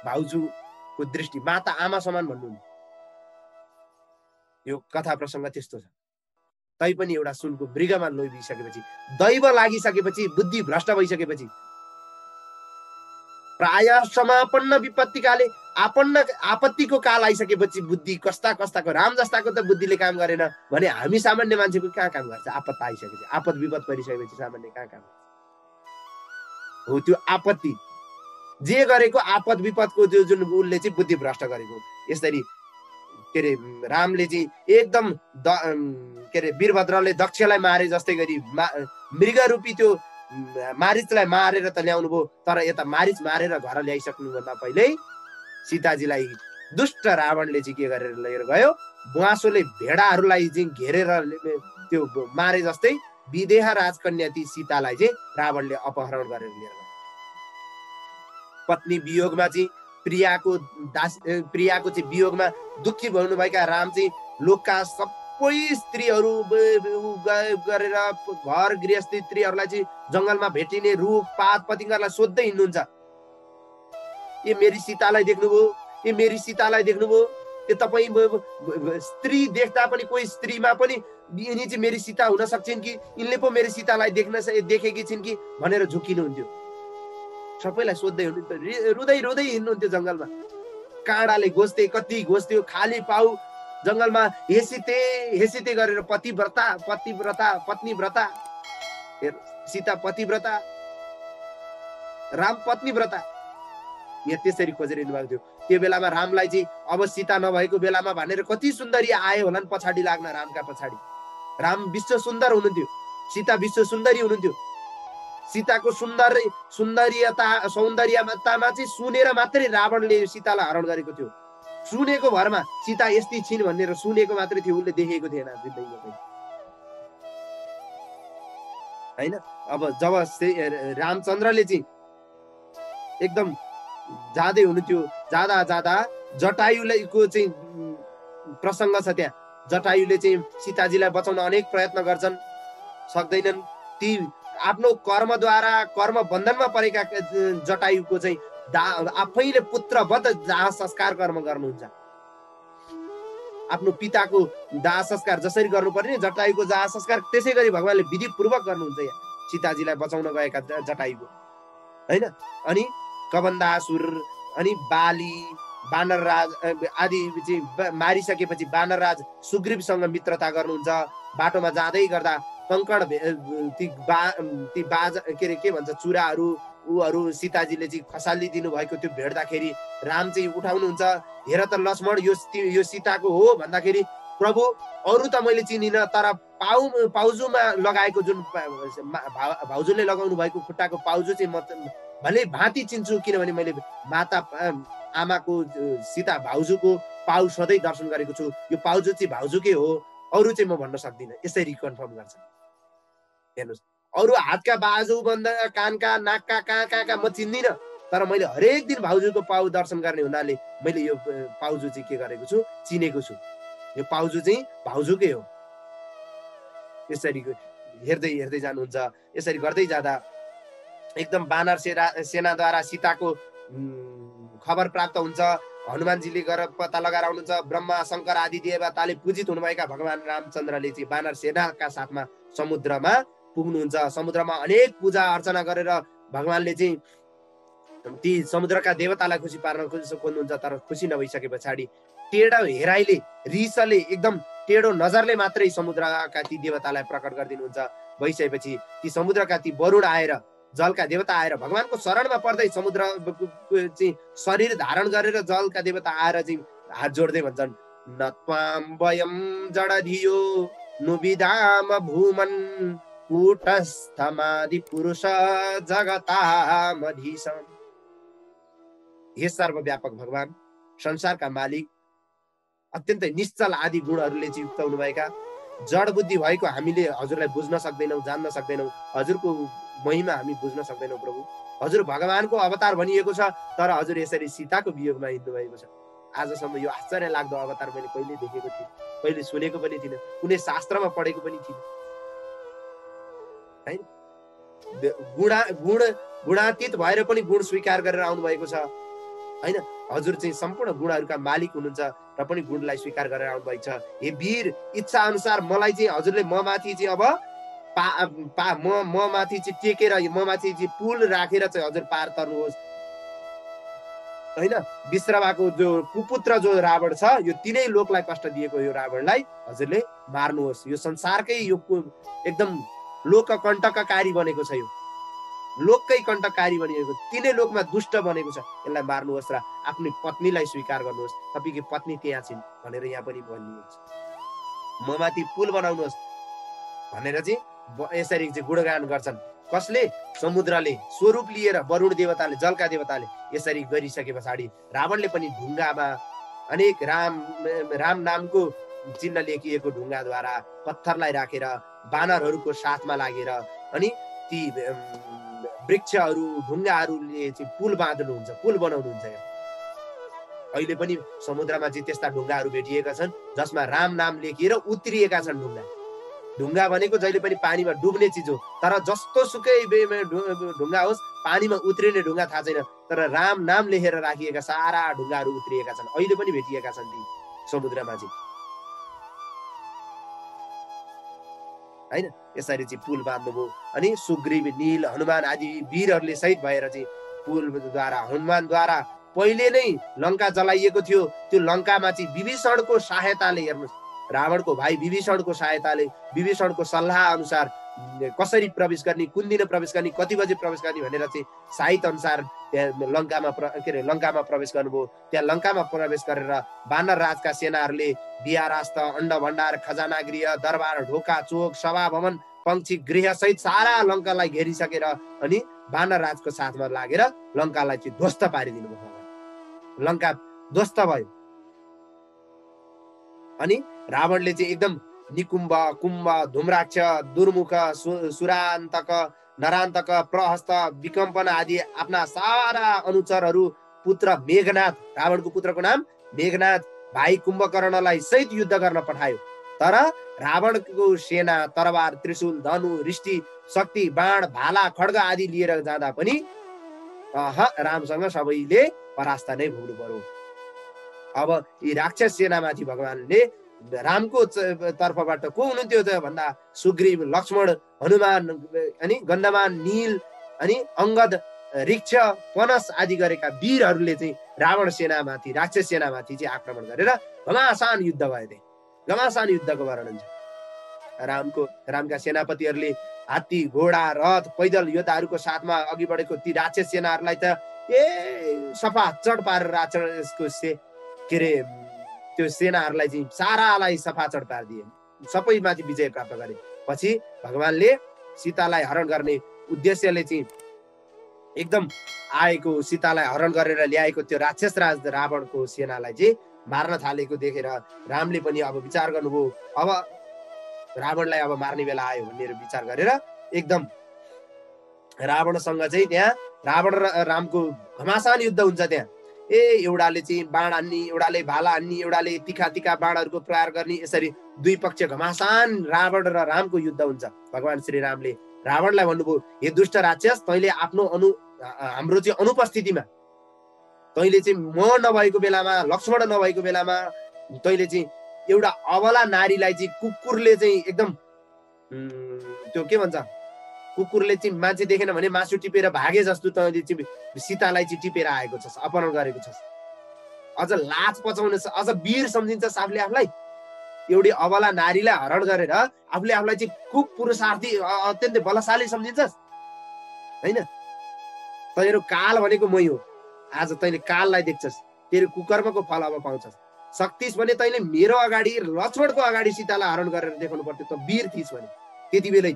भाउजूको दृष्टि, माता आमा समान भन्नुहुन्न। यो कथा प्रसङ्ग त्यस्तो छ। तै पनि एउटा सुनको मृगमा लोभिसकेपछि, दैव लागिसकेपछि, बुद्धि भ्रष्ट भइसकेपछि प्राय समापन्न विपत्ति काले आपत्तिको काल आइसकेपछि बुद्धि कस्ता कस्ताको राम जस्ताको त बुद्धिले काम गरेन भने हामी सामान्य मान्छेको कहाँ काम गर्छ? आपत आइसकेपछि, आपत विपद परिसकेपछि सामान्य कहाँ काम गर्छ? हो त्यो आपत्ति जे गरेको आपत विपदको त्यो जुन उसले चाहिँ बुद्धि भ्रष्ट गरेको। यसरी के अरे रामले चाहिँ एकदम के अरे वीरभद्रले दक्षलाई मारे जस्तै गरी मृग रूपी त्यो मारिचलाई मारेर त ल्याउनु भयो, तर यता मारिच मारेर घर ल्याइसक्नुभन्दा पहिल्यै सीताजीलाई दुष्ट रावणले चाहिँ के गरेर लिएर गयो, बुवासोले भेडाहरूलाई चाहिँ घेरेर त्यो मारे जस्तै विदेह राजकन्या ती सीतालाई चाहिँ रावणले अपहरण गरेर लिएर गयो। पत्नी वियोगमा चाहिँ प्रियाको चाहिँ वियोगमा दुःखी हुनुभएका राम चाहिँ लोकका सबै स्त्रीहरू गरेर घर गृहस्थी स्त्रीहरूलाई चाहिँ जङ्गलमा भेटिने रुख पात पतिङ्गरलाई सोध्दै हिँड्नुहुन्छ, ए मेरी सीतालाई देख्नुभयो, ए मेरी सीतालाई देख्नुभयो? त्यो तपाईँ स्त्री देख्दा पनि कोही स्त्रीमा पनि यिनी चाहिँ मेरी सीता हुन सक्छन् कि यिनले पो मेरी सीतालाई देखेकी छिन् कि भनेर झुकिनुहुन्थ्यो। सबैलाई सोध्दै हुनुहुन्थ्यो, रुँदै रुँदै हिँड्नुहुन्थ्यो जङ्गलमा। काँडाले घोस्थे, कति घोस्थ्यो, खाली पाउ जङ्गलमा हेसिते गरेर पतिव्रता पत्नीव्रता, सीता पतिव्रता, राम पत्नीव्रता, यहाँ त्यसरी खोजेर हिँड्नुभएको थियो। त्यो बेलामा रामलाई चाहिँ अब सीता नभएको बेलामा भनेर कति सुन्दरी आयो होलान् पछाडि लाग्न रामका पछाडि। राम विश्व सुन्दर हुनुहुन्थ्यो, सीता विश्व सुन्दरी हुनुहुन्थ्यो। सीताको सौन्दर्यतामा चाहिँ सुनेर मात्रै रावणले सीतालाई हरण गरेको थियो। सुनेको भरमा सीता यस्ती छिन् भनेर सुनेको मात्रै थियो, उसले देखेको थिएन जिन्दगीमा हैन। अब जब रामचन्द्रले चाहिँ एकदम जाँदै हुनुहुन्थ्यो, जाँदा जटायुको चाहिँ प्रसङ्ग छ त्यहाँ। जटायुले चाहिँ सीताजीलाई बचाउन अनेक प्रयत्न गर्छन्, सक्दैनन्। ती आफ्नो कर्मद्वारा कर्म बन्धनमा परेका जटायुको चाहिँ आफैले पुत्रवध दाह संस्कार कर्म गर्नुहुन्छ। आफ्नो पिताको दाह संस्कार जसरी गर्नुपर्ने जटायुको दाह संस्कार त्यसै गरी भगवानले विधिपूर्वक गर्नुहुन्छ यहाँ सीताजीलाई बचाउन गएका जटायुको हैन। अनि कबन्दासुर अनि बाली वानरराज आदि चाहिँ मारिसकेपछि वानरराज सुग्रीवसँग मित्रता गर्नुहुन्छ। बाटोमा जाँदै गर्दा कंकड ती बाजा के भन्छ चुराहरू ऊहरू सीताजीले चाहिँ खसालिदिनु भएको त्यो भेट्दाखेरि राम चाहिँ उठाउनुहुन्छ, हेर त लक्ष्मण यो सीताको हो भन्दाखेरि प्रभु अरू त मैले चिनिन, तर पाउजुमा लगाएको जुन भाउजूले लगाउनु भएको खुट्टाको पाउजु चाहिँ म भले भाँति चिन्छु, किनभने मैले माता आमाको सीता भाउजूको पाउ सधैँ दर्शन गरेको छु, यो पाउजु चाहिँ भाउजूकै हो, अरू चाहिँ म भन्न सक्दिनँ। यसरी कन्फर्म गर्छ। हेर्नुहोस्, अरू हातका बाजु बन्द कानका नाकका कहाँ म चिन्दिनँ, तर मैले हरेक दिन भाउजूको पाउ दर्शन गर्ने हुनाले मैले यो पाउजु चाहिँ के गरेको छु, चिनेको छु, यो पाउजु चाहिँ भाउजूकै हो। यसरी हेर्दै जानुहुन्छ। यसरी गर्दै जाँदा एकदम वानर सेनाद्वारा सीताको खबर प्राप्त हुन्छ। हनुमानजीले गएर पत्ता लगाएर आउनुहुन्छ। ब्रह्मा शङ्कर आदि देवताले पूजित हुनुभएका भगवान रामचन्द्रले चाहिँ वानर सेनाका साथमा समुद्रमा पुग्नुहुन्छ। समुद्रमा अनेक पूजा अर्चना गरेर भगवानले चाहिँ ती समुद्रका देवतालाई खुसी पार्न खोज्नुहुन्छ, तर खुसी नभइसके पछाडि टेढो हेराइले रिसले एकदम टेढो नजरले मात्रै समुद्रका ती देवतालाई प्रकट गरिदिनुहुन्छ। भइसकेपछि ती समुद्रका ती वरुण आएर जलका देवता आएर भगवानको शरणमा पर्दै समुद्र चाहिँ शरीर धारण गरेर जलका देवता आएर चाहिँ हात जोड्दै भन्छन्, न त्वाम वयम जडधियो नुविदाम भूमन् कूटस्थमादि पुरुष जगतामधीशम्। हे सर्वव्यापक भगवान, संसारका मालिक, अत्यन्तै निश्चल आदि गुणहरूले चाहिँ युक्त हुनुभएका, जड बुद्धि भएको हामीले हजुरलाई बुझ्न सक्दैनौँ, जान्न सक्दैनौँ, हजुरको महिमा हामी बुझ्न सक्दैनौँ। प्रभु, हजुर भगवानको अवतार भनिएको छ, तर हजुर यसरी सीताको वियोगमा हिँड्नु भएको छ। आजसम्म यो आश्चर्य लाग्दो अवतार मैले कहिले देखेको थिएँ, कहिले सुनेको पनि थिइनँ, कुनै शास्त्रमा पढेको पनि थिइनँ है। गुणातीत भएर पनि गुण स्वीकार गरेर आउनु भएको छ हैन। हजुर चाहिँ सम्पूर्ण गुणहरूका मालिक हुनुहुन्छ र पनि गुणलाई स्वीकार गरेर आउनु भएको छ। हे वीर, इच्छा अनुसार मलाई चाहिँ हजुरले म माथि चाहिँ अब म माथि चाहिँ टेकेर म माथि चाहिँ पुल राखेर चाहिँ हजुर पार तर्नुहोस्। होइन, विश्रवाको जो कुपुत्र जो रावण छ, यो तीनै लोकलाई कष्ट दिएको यो रावणलाई हजुरले मार्नुहोस्। यो संसारकै यो एकदम लोककण्टककारी बनेको छ, यो लोककै कण्टककारी बनिएको, तीनै लोकमा दुष्ट बनेको छ, यसलाई मार्नुहोस् र आफ्नो पत्नीलाई स्वीकार गर्नुहोस्, तपाईँकी पत्नी त्यहाँ छिन् भनेर यहाँ पनि भनिएको छ। म माथि पुल बनाउनुहोस् भनेर चाहिँ यसरी चाहिँ गुणगान गर्छन्। कसले? समुद्रले स्वरूप लिएर, वरुण देवताले, जलका देवताले यसरी गरिसके पछाडि रावणले पनि ढुङ्गामा अनेक राम नामको चिन्ह लेखिएको ढुङ्गाद्वारा पत्थरलाई राखेर बानरहरूको साथमा लागेर अनि ती वृक्षहरू ढुङ्गाहरूले चाहिँ पुल बाँध्नुहुन्छ, पुल बनाउनुहुन्छ। अहिले पनि समुद्रमा चाहिँ त्यस्ता ढुङ्गाहरू भेटिएका छन् जसमा राम नाम लेखिएर उत्रिएका छन् ढुङ्गा। ढुङ्गा भनेको जहिले पनि पानीमा डुब्ने चिज हो, तर जस्तो सुकै ढुङ्गा होस्, पानीमा उत्रिने ढुङ्गा थाहा छैन, तर राम नाम लेखेर राखिएका सारा ढुङ्गाहरू उत्रिएका छन्, अहिले पनि भेटिएका छन् ती समुद्रमा चाहिँ, होइन। यसरी चाहिँ पुल बाँध्नुभयो। अनि सुग्रीव, नील, हनुमान आदि वीरहरूले सहित भएर चाहिँ पुलद्वारा, हनुमानद्वारा पहिले नै लङ्का जलाइएको थियो। त्यो लङ्कामा चाहिँ विभीषणको सहायताले, हेर्नुहोस्, रावणको भाइ विभीषणको सहायताले, विभीषणको सल्लाह अनुसार कसरी प्रवेश गर्ने, कुन दिन प्रवेश गर्ने, कति बजे प्रवेश गर्ने भनेर चाहिँ साहित्य अनुसार त्यहाँ लङ्कामा प्रवेश गर्नुभयो। त्यहाँ लङ्कामा प्रवेश गरेर वानर राजका सेनाहरूले बिहारास्त्र, अण्ड भण्डार, खजाना गृह, दरबार, ढोका, चोक, सभा भवन, पंक्षी गृह सहित सारा लङ्कालाई घेरिसकेर अनि वानर राजको साथमा लागेर लङ्कालाई चाहिँ ध्वस्त पारिदिनु भयो। लङ्का ध्वस्त भयो। अनि रावणले चाहिँ एकदम निकुम्भ, कुम्भ, धुम्राक्ष, दुर्मुख, सुरान्तक, नरान्तक, प्रहस्त, विकम्पन आदि आफ्ना सारा अनुचरहरू, पुत्र मेघनाथ, रावणको पुत्रको नाम मेघनाथ, भाइ कुम्भकर्णलाई सहित युद्ध गर्न पठायो। तर रावणको सेना तरबार, त्रिशूल, धनु, रिष्टि, शक्ति, बाण, भाला, खड्ग आदि लिएर जाँदा पनि रामसँग सबैले परास्त नै भोग्नु पर्यो। अब यी राक्षस सेनामाथि भगवानले रामको तर्फबाट को हुनुहुन्थ्यो त भन्दा सुग्रीव, लक्ष्मण, हनुमान अनि गन्धमान, नील अनि अङ्गद, ऋक्ष, पनस आदि गरेका वीरहरूले चाहिँ रावण सेनामाथि, राक्षस सेनामाथि चाहिँ आक्रमण गरेर घमासान युद्ध भयो। त्यही घमासान युद्धको वर्णन छ। रामका सेनापतिहरूले हात्ती, घोडा, रथ, पैदल योद्धाहरूको साथमा अघि बढेको ती राक्षस सेनाहरूलाई त सफा चढ पारेर राक्षसको त्यो सेनाहरूलाई चाहिँ सारालाई सफा चढ पारिदिए, सबैमाथि विजय प्राप्त गरे। पछि भगवानले सीतालाई हरण गर्ने उद्देश्यले चाहिँ एकदम आएको, सीतालाई हरण गरेर ल्याएको त्यो राक्षस राज रावणको सेनालाई चाहिँ मार्न थालेको देखेर रामले पनि अब विचार गर्नुभयो, अब रावणलाई अब मार्ने बेला आयो भनेर विचार गरेर एकदम रावणसँग चाहिँ त्यहाँ रावण र रामको घमासान युद्ध हुन्छ। त्यहाँ एउटाले चाहिँ बाण हान्ने, एउटाले भाला हान्ने, एउटाले तिखा तिखा बाणहरूको प्रहार गर्ने, यसरी दुई पक्ष घमासान रावण र रामको युद्ध हुन्छ। भगवान श्री रामले रावणलाई भन्नुभयो, हे दुष्ट राक्षस, तैँले आफ्नो हाम्रो चाहिँ अनुपस्थितिमा, तैँले चाहिँ म नभएको बेलामा, लक्ष्मण नभएको बेलामा तैँले चाहिँ एउटा अबला नारीलाई चाहिँ कुकुरले चाहिँ एकदम त्यो के भन्छ, कुकुरले चाहिँ मान्छे देखेन भने मासु टिपेर भागे जस्तो तैँले चाहिँ सीतालाई चाहिँ टिपेर आएको छस्, अपहरण गरेको छस्। अझ लाज पचाउने, अझ वीर सम्झिन्छस् आफूले आफूलाई। एउटी अबला नारीलाई हरण गरेर आफूले आफूलाई चाहिँ खुब पुरुषार्थी, अत्यन्तै बलशाली सम्झिन्छस्, होइन? तैँहरू काल भनेको मै हो। आज तैँले काललाई देख्छस्, तेरो कुकर्मको फल अब पाउँछस्। शक्तिस् भने तैँले मेरो अगाडि, लक्ष्मणको अगाडि सीतालाई हरण गरेर देखाउनु पर्थ्यो, त वीर थिइस् भने त्यति बेलै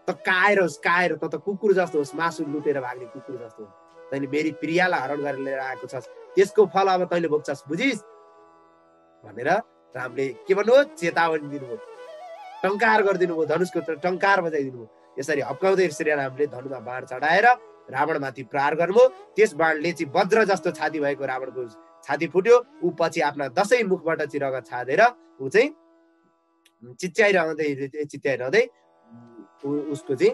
त काएर होस्, काएर त कुकुर जस्तो होस्, मासु लुटेर भाग्ने कुकुर जस्तो होस्। तैँले मेरी प्रियालाई हरण गरेर लिएर आएको छस्, त्यसको फल अब तैँले भोग्छस्, बुझिस् भनेर रामले के भन्नुभयो, चेतावनी दिनुभयो, टङ्कार गरिदिनु भयो, धनुषको टङ्कार बजाइदिनु भयो। यसरी हप्काउँदै श्री रामले धनुमा बाण चढाएर रावणमाथि प्रहार गर्नुभयो। त्यस बाणले चाहिँ वज्र जस्तो छाती भएको रावणको छाती फुट्यो। ऊ पछि आफ्ना 10 मुखबाट चाहिँ रगत छाडेर ऊ चाहिँ चिच्याइरहँदै उसको चाहिँ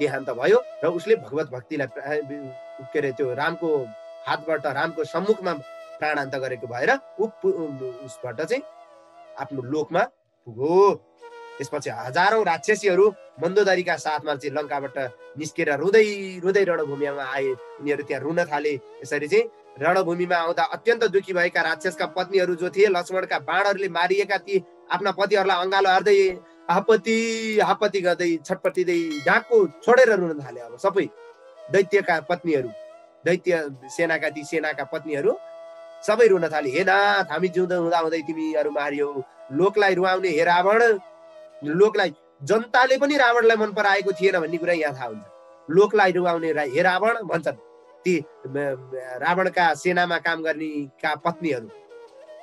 देहान्त भयो र उसले भगवत भक्तिलाई के अरे त्यो रामको हातबाट, रामको सम्मुखमा प्राणान्त गरेको भएर उसबाट चाहिँ आफ्नो लोकमा पुग्यो। त्यसपछि हजारौं राक्षसीहरू मन्दोदरीका साथमा चाहिँ लङ्काबाट निस्केर रुँदै रुँदै रणभूमिमा आए। उनीहरू त्यहाँ रुन थाले। यसरी चाहिँ रणभूमिमा आउँदा अत्यन्त दुखी भएका राक्षसका पत्नीहरू जो थिए, लक्ष्मणका बाणहरूले मारिएका ती आफ्ना पतिहरूलाई अँगालो हार्दै आपत्ति आपत्ति गर्दै छटपटिँदै ढाकको छोडेर रुन थाले। अब सबै दैत्यका पत्नीहरू, दैत्य सेनाका ती सेनाका पत्नीहरू सबै रुन थाले। हे नाथ, हामी जिउँदो हुँदाहुँदै तिमीहरू मारियो, लोकलाई रुवाउने हे रावण। लोकलाई, जनताले पनि रावणलाई मन पराएको थिएन भन्ने कुरा यहाँ थाहा हुन्छ। लोकलाई रुवाउने हे रावण भन्छन् ती रावणका सेनामा काम गर्नेका पत्नीहरू।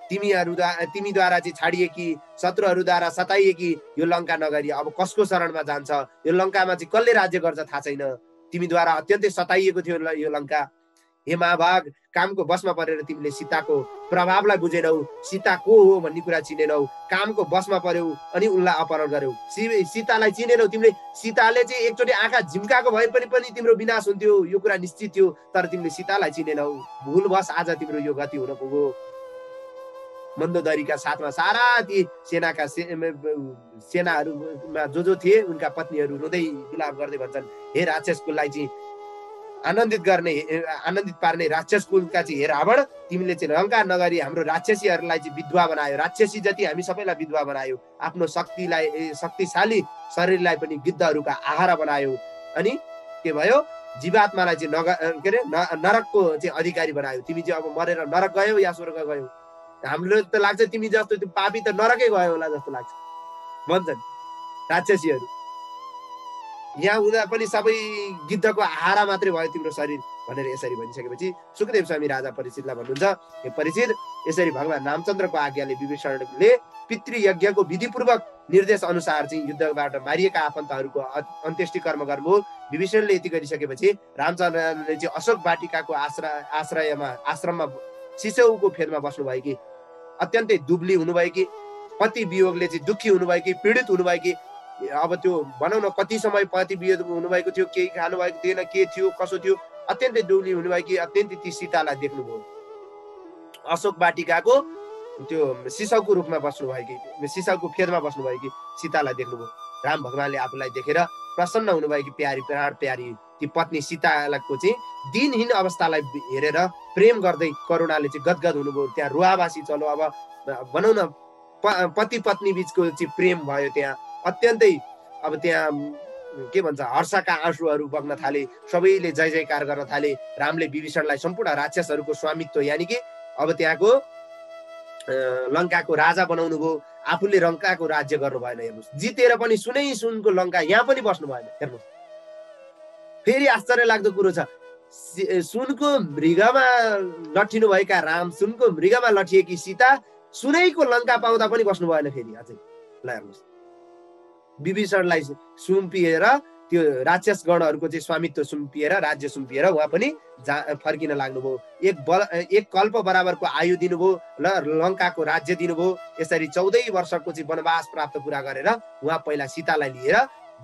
तिमीद्वारा चाहिँ छाडिएकी, शत्रुहरूद्वारा सताइएकी यो लङ्का नगरी अब कसको शरणमा जान्छ? यो लङ्कामा चाहिँ कसले राज्य गर्छ थाहा छैन। तिमीद्वारा अत्यन्तै सताइएको थियो यो लङ्का। हे महाभाग, कामको बसमा परेर तिमीले सीताको प्रभावलाई बुझेनौ, सीता को हो भन्ने कुरा चिनेनौ, कामको बसमा पर्यौ अनि उनलाई अपहरण गर्यौ। सीतालाई चिनेनौ तिमीले। सीताले चाहिँ एकचोटि आँखा झिम्काएको भए पनि तिम्रो विनाश हुन्थ्यो, यो कुरा निश्चित थियो। तर तिमीले सीतालाई चिनेनौ, भुलवश आज तिम्रो यो गति हुन पुग्यो। मन्दोदरीका साथमा सारा ती सेनाका सेनाहरूमा जो थिए उनका पत्नीहरू रुँदै विलाप गर्दै भन्छन्, हे राक्षस कुललाई चाहिँ आनन्दित पार्ने राक्षस कुलका चाहिँ हे रावण, तिमीले चाहिँ लङ्का नगरी हाम्रो राक्षसीहरूलाई चाहिँ विधवा बनायो। राक्षसी जति हामी सबैलाई विधवा बनायो। आफ्नो शक्तिशाली शरीरलाई पनि गिद्धहरूका आहारा बनायो। अनि के भयो? जीवात्मालाई चाहिँ नरकको चाहिँ अधिकारी बनायो। तिमी चाहिँ अब मरेर नरक गयौ या स्वर्ग गयौ? हाम्रो त लाग्छ तिमी जस्तो त्यो पापी त नरकै गयो होला जस्तो लाग्छ भन्छन् राक्षसीहरू। यहाँ हुँदा पनि सबै गिद्धको आहारा मात्रै भयो तिम्रो शरीर भनेर यसरी भनिसकेपछि सुखदेव स्वामी राजा परीक्षितलाई भन्नुहुन्छ, हे परीक्षित, यसरी भगवान रामचन्द्रको आज्ञाले विभीषणले पितृयज्ञको विधिपूर्वक निर्देश अनुसार चाहिँ युद्धबाट मारिएका आफन्तहरूको अन्त्येष्टि कर्म गर्नुभयो। विभीषणले यति गरिसकेपछि रामचन्द्रले चाहिँ अशोक वाटिकाको आश्रममा शिशुको फेदमा बस्नुभएकी, अत्यन्तै दुब्ली हुनुभएकी, पति वियोगले चाहिँ दुःखी हुनुभएकी, पीडित हुनुभएकी, अब त्यो भनौँ न कति समय पति वियोग हुनुभएको थियो, केही खानुभएको थिएन, के थियो कसो थियो, अत्यन्तै दुब्ली हुनुभएकी, अत्यन्तै ती सीतालाई देख्नुभयो। अशोक वाटिकाको त्यो शिशुको रूपमा बस्नुभएकी, शिशुको फेदमा बस्नुभएकी सीतालाई देख्नुभयो। राम भगवानले आफूलाई देखेर प्रसन्न हुनुभएकी प्यारी प्राण प्यारी ती पत्नी सीताको चाहिँ दिनहीन अवस्थालाई हेरेर प्रेम गर्दै करुणाले चाहिँ गदगद हुनुभयो। त्यहाँ रुवाबासी चलो, अब भनौँ न पति पत्नी बिचको चाहिँ प्रेम भयो त्यहाँ। अत्यन्तै अब त्यहाँ के भन्छ, हर्षका आँसुहरू बग्न थाले। सबैले जय जयकार गर्न थाले। रामले विभीषणलाई सम्पूर्ण राक्षसहरूको स्वामित्व यानि कि अब त्यहाँको लङ्काको राजा बनाउनु भयो। आफूले लङ्काको राज्य गर्नु भएन। हेर्नुहोस्, जितेर पनि सुनै सुनको लङ्का यहाँ पनि बस्नु भएन। हेर्नुहोस्, फेरि आश्चर्य लाग्दो कुरो छ, सुनको मृगमा लट्ठिनु भएका राम, सुनको मृगमा लट्ठिएकी सीता सुनैको लङ्का पाउँदा पनि बस्नु भएन फेरि अझै। ल हेर्नुहोस्, विभीषणलाई सुम्पिएर त्यो राक्षस गणहरूको चाहिँ स्वामित्व सुम्पिएर, राज्य सुम्पिएर उहाँ पनि फर्किन लाग्नुभयो। एक कल्प बराबरको आयु दिनुभयो, ल लङ्काको राज्य दिनुभयो। यसरी 14 वर्षको चाहिँ वनवास प्राप्त पुरा गरेर उहाँ पहिला सीतालाई लिएर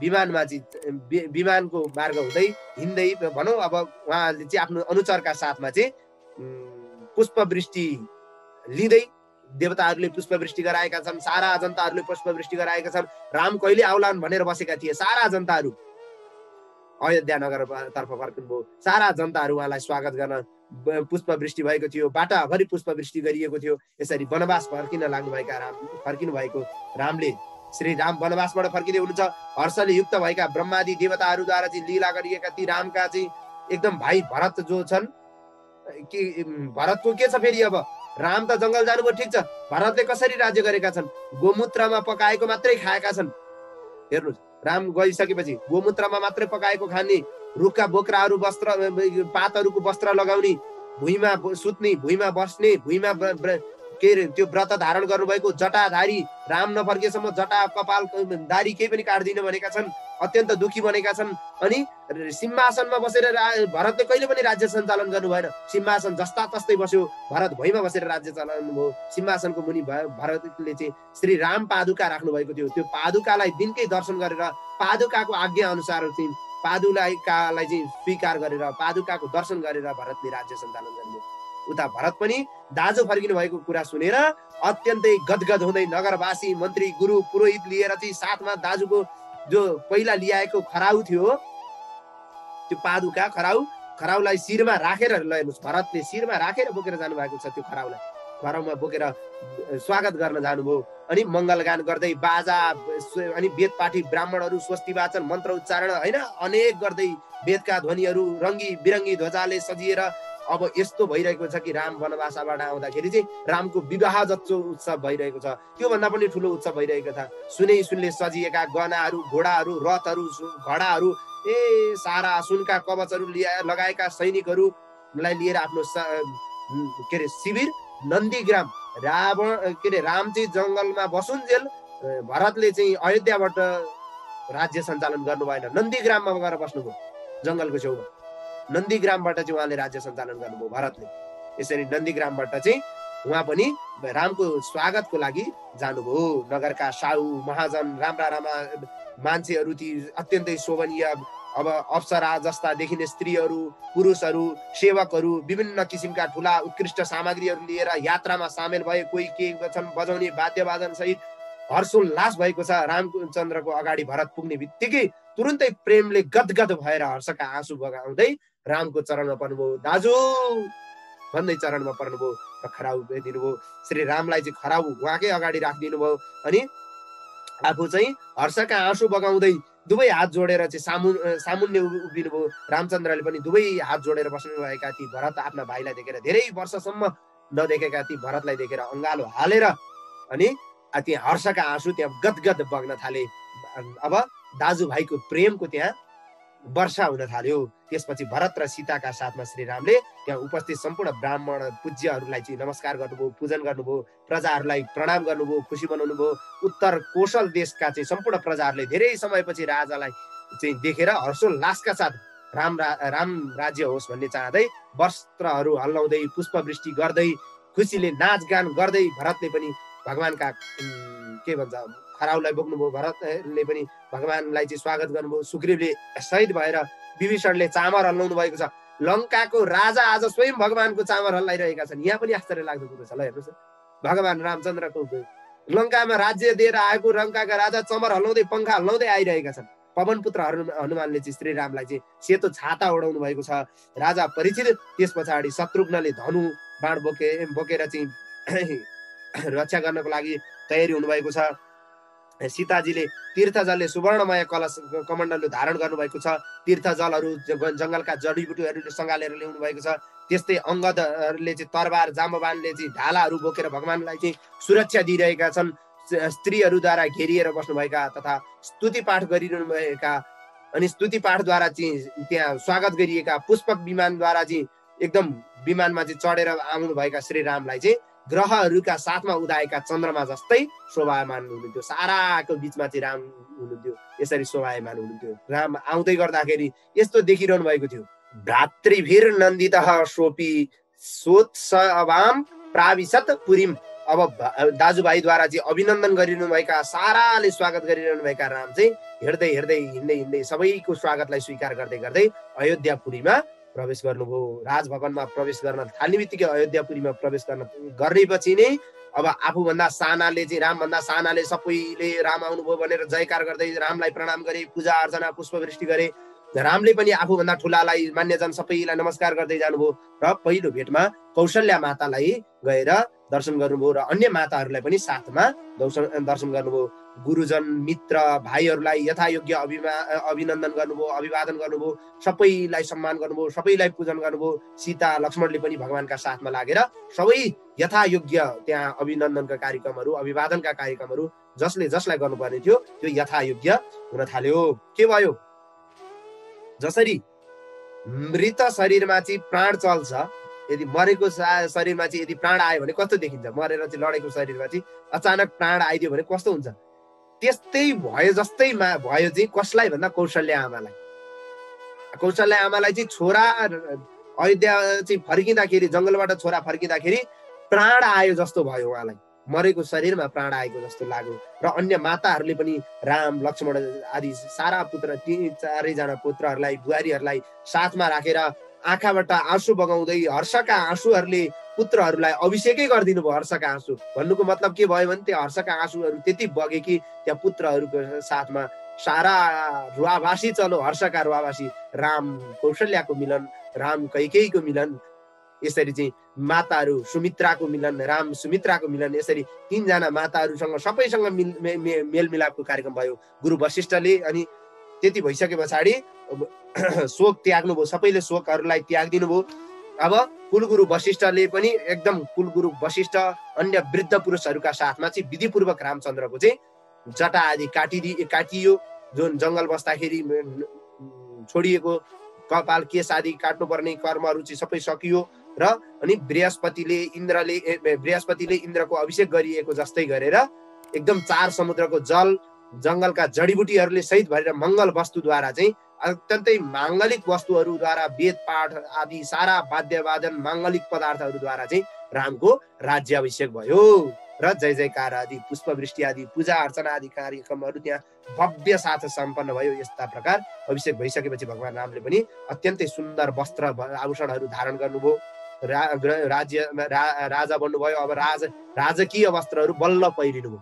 विमानमा चाहिँ विमानको मार्ग हुँदै हिँड्दै भनौँ अब उहाँले चाहिँ आफ्नो अनुचरका साथमा चाहिँ पुष्पवृष्टि लिँदै, देवताहरूले पुष्पवृष्टि गराएका छन्, सारा जनताहरूले पुष्पवृष्टि गराएका छन्। राम कहिले आउलान् भनेर बसेका थिए सारा जनताहरू। अयोध्या नगरतर्फ फर्किनुभयो। सारा जनताहरू उहाँलाई स्वागत गर्न पुष्पवृष्टि भएको थियो, बाटाभरि पुष्पवृष्टि गरिएको थियो। यसरी वनवास फर्किनु भएको रामले, श्री राम वनवासबाट फर्किँदै हुनुहुन्छ। हर्षले युक्त भएका ब्रह्मादि देवताहरूद्वारा चाहिँ लीला गरिएका ती रामका चाहिँ एकदम भाइ भरत जो छन्, कि भरतको के छ फेरि, अब राम त जङ्गल जानुभयो ठिक छ, भरतले कसरी राज्य गरेका छन्? गोमूत्रमा पकाएको मात्रै खाएका छन्। हेर्नुहोस्, राम गइसकेपछि गोमूत्रमा मात्रै पकाएको खाने, रुखका बोक्राहरू वस्त्र पातहरूको वस्त्र लगाउने, भुइँमा सुत्ने, भुइँमा बस्ने, भुइँमा के अरे त्यो व्रत धारण गर्नुभएको जटाधारी राम नफर्केसम्म जटा कपाल दारी केही पनि काट्दिन भनेका छन्। अत्यन्त दुखी बनेका छन्। अनि सिंहासनमा बसेर भरतले कहिले पनि राज्य सञ्चालन गर्नु भएन। सिंहासन जस्ता तस्तै बस्यो। भरत भुइँमा बसेर राज्य चलाउनु भयो। सिंहासनको मुनि भरतले चाहिँ श्री राम पादुका राख्नु भएको थियो। त्यो पादुकालाई दिनकै दर्शन गरेर पादुकाको आज्ञा अनुसार चाहिँ पादुकालाई चाहिँ स्वीकार गरेर पादुकाको दर्शन गरेर भरतले राज्य सञ्चालन गर्नुभयो। उता भरत पनि दाजु फर्किनु भएको कुरा सुनेर अत्यन्तै गदगद हुँदै नगरवासी मन्त्री गुरु पुरोहित लिएर चाहिँ साथमा दाजुको जो पहिला ल्याएको खराउ थियो, त्यो पादुका खराउलाई शिरमा राखेर लैनुस्, भरतले शिरमा राखेर बोकेर जानु भएको छ त्यो खराउलाई, खराउमा बोकेर स्वागत गर्न जानुभयो। अनि मङ्गलगान गर्दै बाजा अनि वेदपाठी ब्राह्मणहरू स्वस्ति वाचन मन्त्र उच्चारण होइन अनेक गर्दै वेदका ध्वनिहरू रङ्गी बिरङ्गी ध्वजाले सजिएर अब यस्तो भइरहेको छ कि राम वनवासबाट आउँदाखेरि चाहिँ रामको विवाह जस्तो उत्सव भइरहेको छ, त्योभन्दा पनि ठुलो उत्सव भइरहेको छ। सुनले सजिएका गहनाहरू, घोडाहरू, रथहरू, घोडाहरू, सारा सुनका कवचहरू लगाएका सैनिकहरूलाई लिएर आफ्नो के अरे शिविर नन्दीग्राम राम चाहिँ जङ्गलमा बसुन्जेल भरतले चाहिँ अयोध्याबाट राज्य सञ्चालन गर्नु भएन, नन्दीग्राममा गएर बस्नुभयो जङ्गलको छेउमा। नन्दीग्रामबाट चाहिँ उहाँले राज्य सञ्चालन गर्नुभयो भरतले। यसरी नन्दीग्रामबाट चाहिँ उहाँ पनि रामको स्वागतको लागि जानुभयो। नगरका साहु महाजन राम्रा राम्रा मान्छेहरू ती अत्यन्तै शोभनीय अब अप्सरा जस्ता देखिने स्त्रीहरू, पुरुषहरू, सेवकहरू विभिन्न किसिमका ठुला उत्कृष्ट सामग्रीहरू लिएर यात्रामा सामेल भए। कोही के छन् बजाउने वाद्यवादन सहित हर्षोल्लास भएको छ। रामचन्द्रको अगाडि भरत पुग्ने बित्तिकै तुरुन्तै प्रेमले गदगद भएर हर्षका आँसु बगाउँदै रामको चरणमा पर्नुभयो। दाजु भन्दै चरणमा पर्नुभयो र खराउ दिनुभयो। श्री रामलाई चाहिँ खराउ उहाँकै अगाडि राखिदिनु भयो अनि आफू चाहिँ हर्षका आँसु बगाउँदै दुवै हात जोडेर चाहिँ सामुन्ने उभिनुभयो। रामचन्द्रले पनि दुवै हात जोडेर बस्नुभएका ती भरत आफ्ना भाइलाई देखेर धेरै वर्षसम्म नदेखेका ती भरतलाई देखेर अङ्गालो हालेर अनि त्यहाँ हर्षका आँसु त्यहाँ गदगद बग्न थाले। अब दाजुभाइको प्रेमको त्यहाँ वर्षा हुन थाल्यो। त्यसपछि भरत र सीताका साथमा श्री रामले त्यहाँ उपस्थित सम्पूर्ण ब्राह्मण पूज्यहरूलाई चाहिँ नमस्कार गर्नुभयो, पूजन गर्नुभयो, प्रजाहरूलाई प्रणाम गर्नुभयो, खुसी बनाउनु भयो। उत्तर कौशल देशका चाहिँ सम्पूर्ण प्रजाहरूले धेरै समयपछि राजालाई चाहिँ देखेर हर्षोल्लासका साथ राम राज्य होस् भन्ने चाहँदै वस्त्रहरू हल्लाउँदै पुष्पवृष्टि गर्दै खुसीले नाचगान गर्दै भरतले पनि भगवानका के भन्छ खराउलाई बोक्नुभयो। भरतले पनि भगवानलाई चाहिँ स्वागत गर्नुभयो। सुग्रीवले शहीद भएर विभीषणले चामर हल्लाउनु भएको छ। लङ्काको राजा आज स्वयं भगवानको चामर हल्लाइरहेका छन्। यहाँ पनि आश्चर्य लाग्दो कुरो छ ल, हेर्नुहोस् भगवान रामचन्द्रको लङ्कामा राज्य दिएर आएको लङ्काका राजा चमर हल्लाउँदै पङ्खा हल्लाउँदै आइरहेका छन्। पवन पुत्र हनुमानले चाहिँ श्री रामलाई चाहिँ सेतो छाता ओढाउनु भएको छ। राजा परीक्षित त्यस पछाडि शत्रुघ्नले धनु बाण बोकेर चाहिँ रक्षा गर्नको लागि तयारी हुनुभएको छ। सीताजीले तीर्थजलले सुवर्णमय कलश कमण्डलु धारण गर्नुभएको छ। तीर्थजलहरू जङ्गलका जडीबुटीहरूले सँगालेर ल्याउनु भएको छ। त्यस्तै अङ्गदहरूले चाहिँ तरबार जाम्बवानले चाहिँ ढालाहरू बोकेर भगवानलाई चाहिँ सुरक्षा दिइरहेका छन्। स्त्रीहरूद्वारा घेरिएर बस्नुभएका तथा स्तुति पाठ गरिरहनु भएका अनि स्तुति पाठद्वारा चाहिँ त्यहाँ स्वागत गरिएका पुष्पक विमानद्वारा चाहिँ एकदम विमानमा चाहिँ चढेर आउनु भएका श्री रामलाई चाहिँ ग्रहहरूका साथमा उदाएका चन्द्रमा जस्तै शोभायमान हुनुहुन्थ्यो। साराको बिचमा चाहिँ राम हुनुहुन्थ्यो, यसरी शोभायमान हुनुहुन्थ्यो। राम आउँदै गर्दाखेरि यस्तो देखिरहनु भएको थियो। भ्रातृभिर नन्दितः सोपी सोत्सवाम प्राविशत पुरीम। अब दाजुभाइद्वारा चाहिँ अभिनन्दन गरिरहनु भएका साराले स्वागत गरिरहनु भएका राम चाहिँ हिँड्दै हिँड्दै सबैको स्वागतलाई स्वीकार गर्दै गर्दै अयोध्यापुरीमा प्रवेश गर्नुभयो। राजभवनमा प्रवेश गर्न थाल्ने बित्तिकै अयोध्यापुरीमा प्रवेश गर्नेपछि नै अब आफूभन्दा सानाले चाहिँ रामभन्दा सानाले सबैले राम आउनुभयो भनेर जयकार गर्दै रामलाई प्रणाम गरे, पूजा अर्चना पुष्पवृष्टि गरे। रामले पनि आफूभन्दा ठुलालाई मान्यजन सबैलाई नमस्कार गर्दै जानुभयो र पहिलो भेटमा कौशल्या मातालाई गएर दर्शन गर्नुभयो र अन्य माताहरूलाई पनि साथमा दर्शन गर्नुभयो। गुरुजन मित्र भाइहरूलाई यथायोग्य अभिनन्दन गर्नुभयो, अभिवादन गर्नुभयो, सबैलाई सम्मान गर्नुभयो, सबैलाई पूजन गर्नुभयो। सीता लक्ष्मणले पनि भगवानका साथमा लागेर सबै यथायोग्य त्यहाँ अभिनन्दनका कार्यक्रमहरू, अभिवादनका कार्यक्रमहरू जसले जसलाई गर्नुपर्ने थियो त्यो यथायोग्य हुन थाल्यो। के भयो, जसरी मृत शरीरमा चाहिँ प्राण चल्छ, यदि मरेको शरीरमा चाहिँ यदि प्राण आयो भने कस्तो देखिन्छ, मरेर चाहिँ लडेको शरीरमा चाहिँ अचानक प्राण आइदियो भने कस्तो हुन्छ, त्यस्तै भयो। जस्तै भयो चाहिँ कसलाई भन्दा कौशल्या आमालाई। कौशल्या आमालाई चाहिँ छोरा अयोध्या चाहिँ फर्किँदाखेरि, जङ्गलबाट छोरा फर्किँदाखेरि प्राण आयो जस्तो भयो, उहाँलाई मरेको शरीरमा प्राण आएको जस्तो लाग्यो। र अन्य माताहरूले पनि राम लक्ष्मण आदि सारा पुत्र 3-4जना पुत्रहरूलाई बुहारीहरूलाई साथमा राखेर आँखाबाट आँसु बगाउँदै हर्षका आँसुहरूले पुत्रहरूलाई अभिषेकै गरिदिनु भयो। हर्षका आँसु भन्नुको मतलब के भयो भने त्यो हर्षका आँसुहरू त्यति बगे कि त्यहाँ पुत्रहरूको साथमा सारा रुवावासी चलो हर्षका रुवावासी राम कौशल्याको मिलन राम कैकेयीको मिलन, यसरी चाहिँ माताहरू सुमित्राको मिलन, राम सुमित्राको मिलन, यसरी तीनजना माताहरूसँग सबैसँग मेलमिलापको कार्यक्रम भयो गुरु वशिष्ठले। अनि त्यति भइसके पछाडि शोक त्याग्नुभयो, सबैले शोकहरूलाई त्यागिदिनु भयो। अब कुलगुरु वशिष्ठले पनि एकदम कुलगुरु वशिष्ठ अन्य वृद्ध पुरुषहरूका साथमा चाहिँ विधिपूर्वक रामचन्द्रको चाहिँ जटा आदि काटियो, जुन जङ्गल बस्दाखेरि छोडिएको कपाल केस आदि काट्नुपर्ने कर्महरू चाहिँ सबै सकियो। र अनि बृहस्पतिले इन्द्रको अभिषेक गरिएको जस्तै गरेर एकदम 4 समुद्रको जल, जङ्गलका जडीबुटीहरूले सहित भरेर मङ्गल वस्तुद्वारा चाहिँ अत्यन्तै माङ्गलिक वस्तुहरूद्वारा वेद पाठ आदि सारा वाद्यवादन माङ्गलिक पदार्थहरूद्वारा चाहिँ रामको राज्याभिषेक भयो र जय जयकार आदि पुष्पवृष्टि आदि पूजा अर्चना आदि कार्यक्रमहरू त्यहाँ भव्य साथ सम्पन्न भयो। यस्ता प्रकार अभिषेक भइसकेपछि भगवान रामले पनि अत्यन्तै सुन्दर वस्त्र आभूषणहरू धारण गर्नुभयो, राजा बन्नुभयो। अब राजकीय वस्त्रहरू बल्ल पहिरिनुभयो,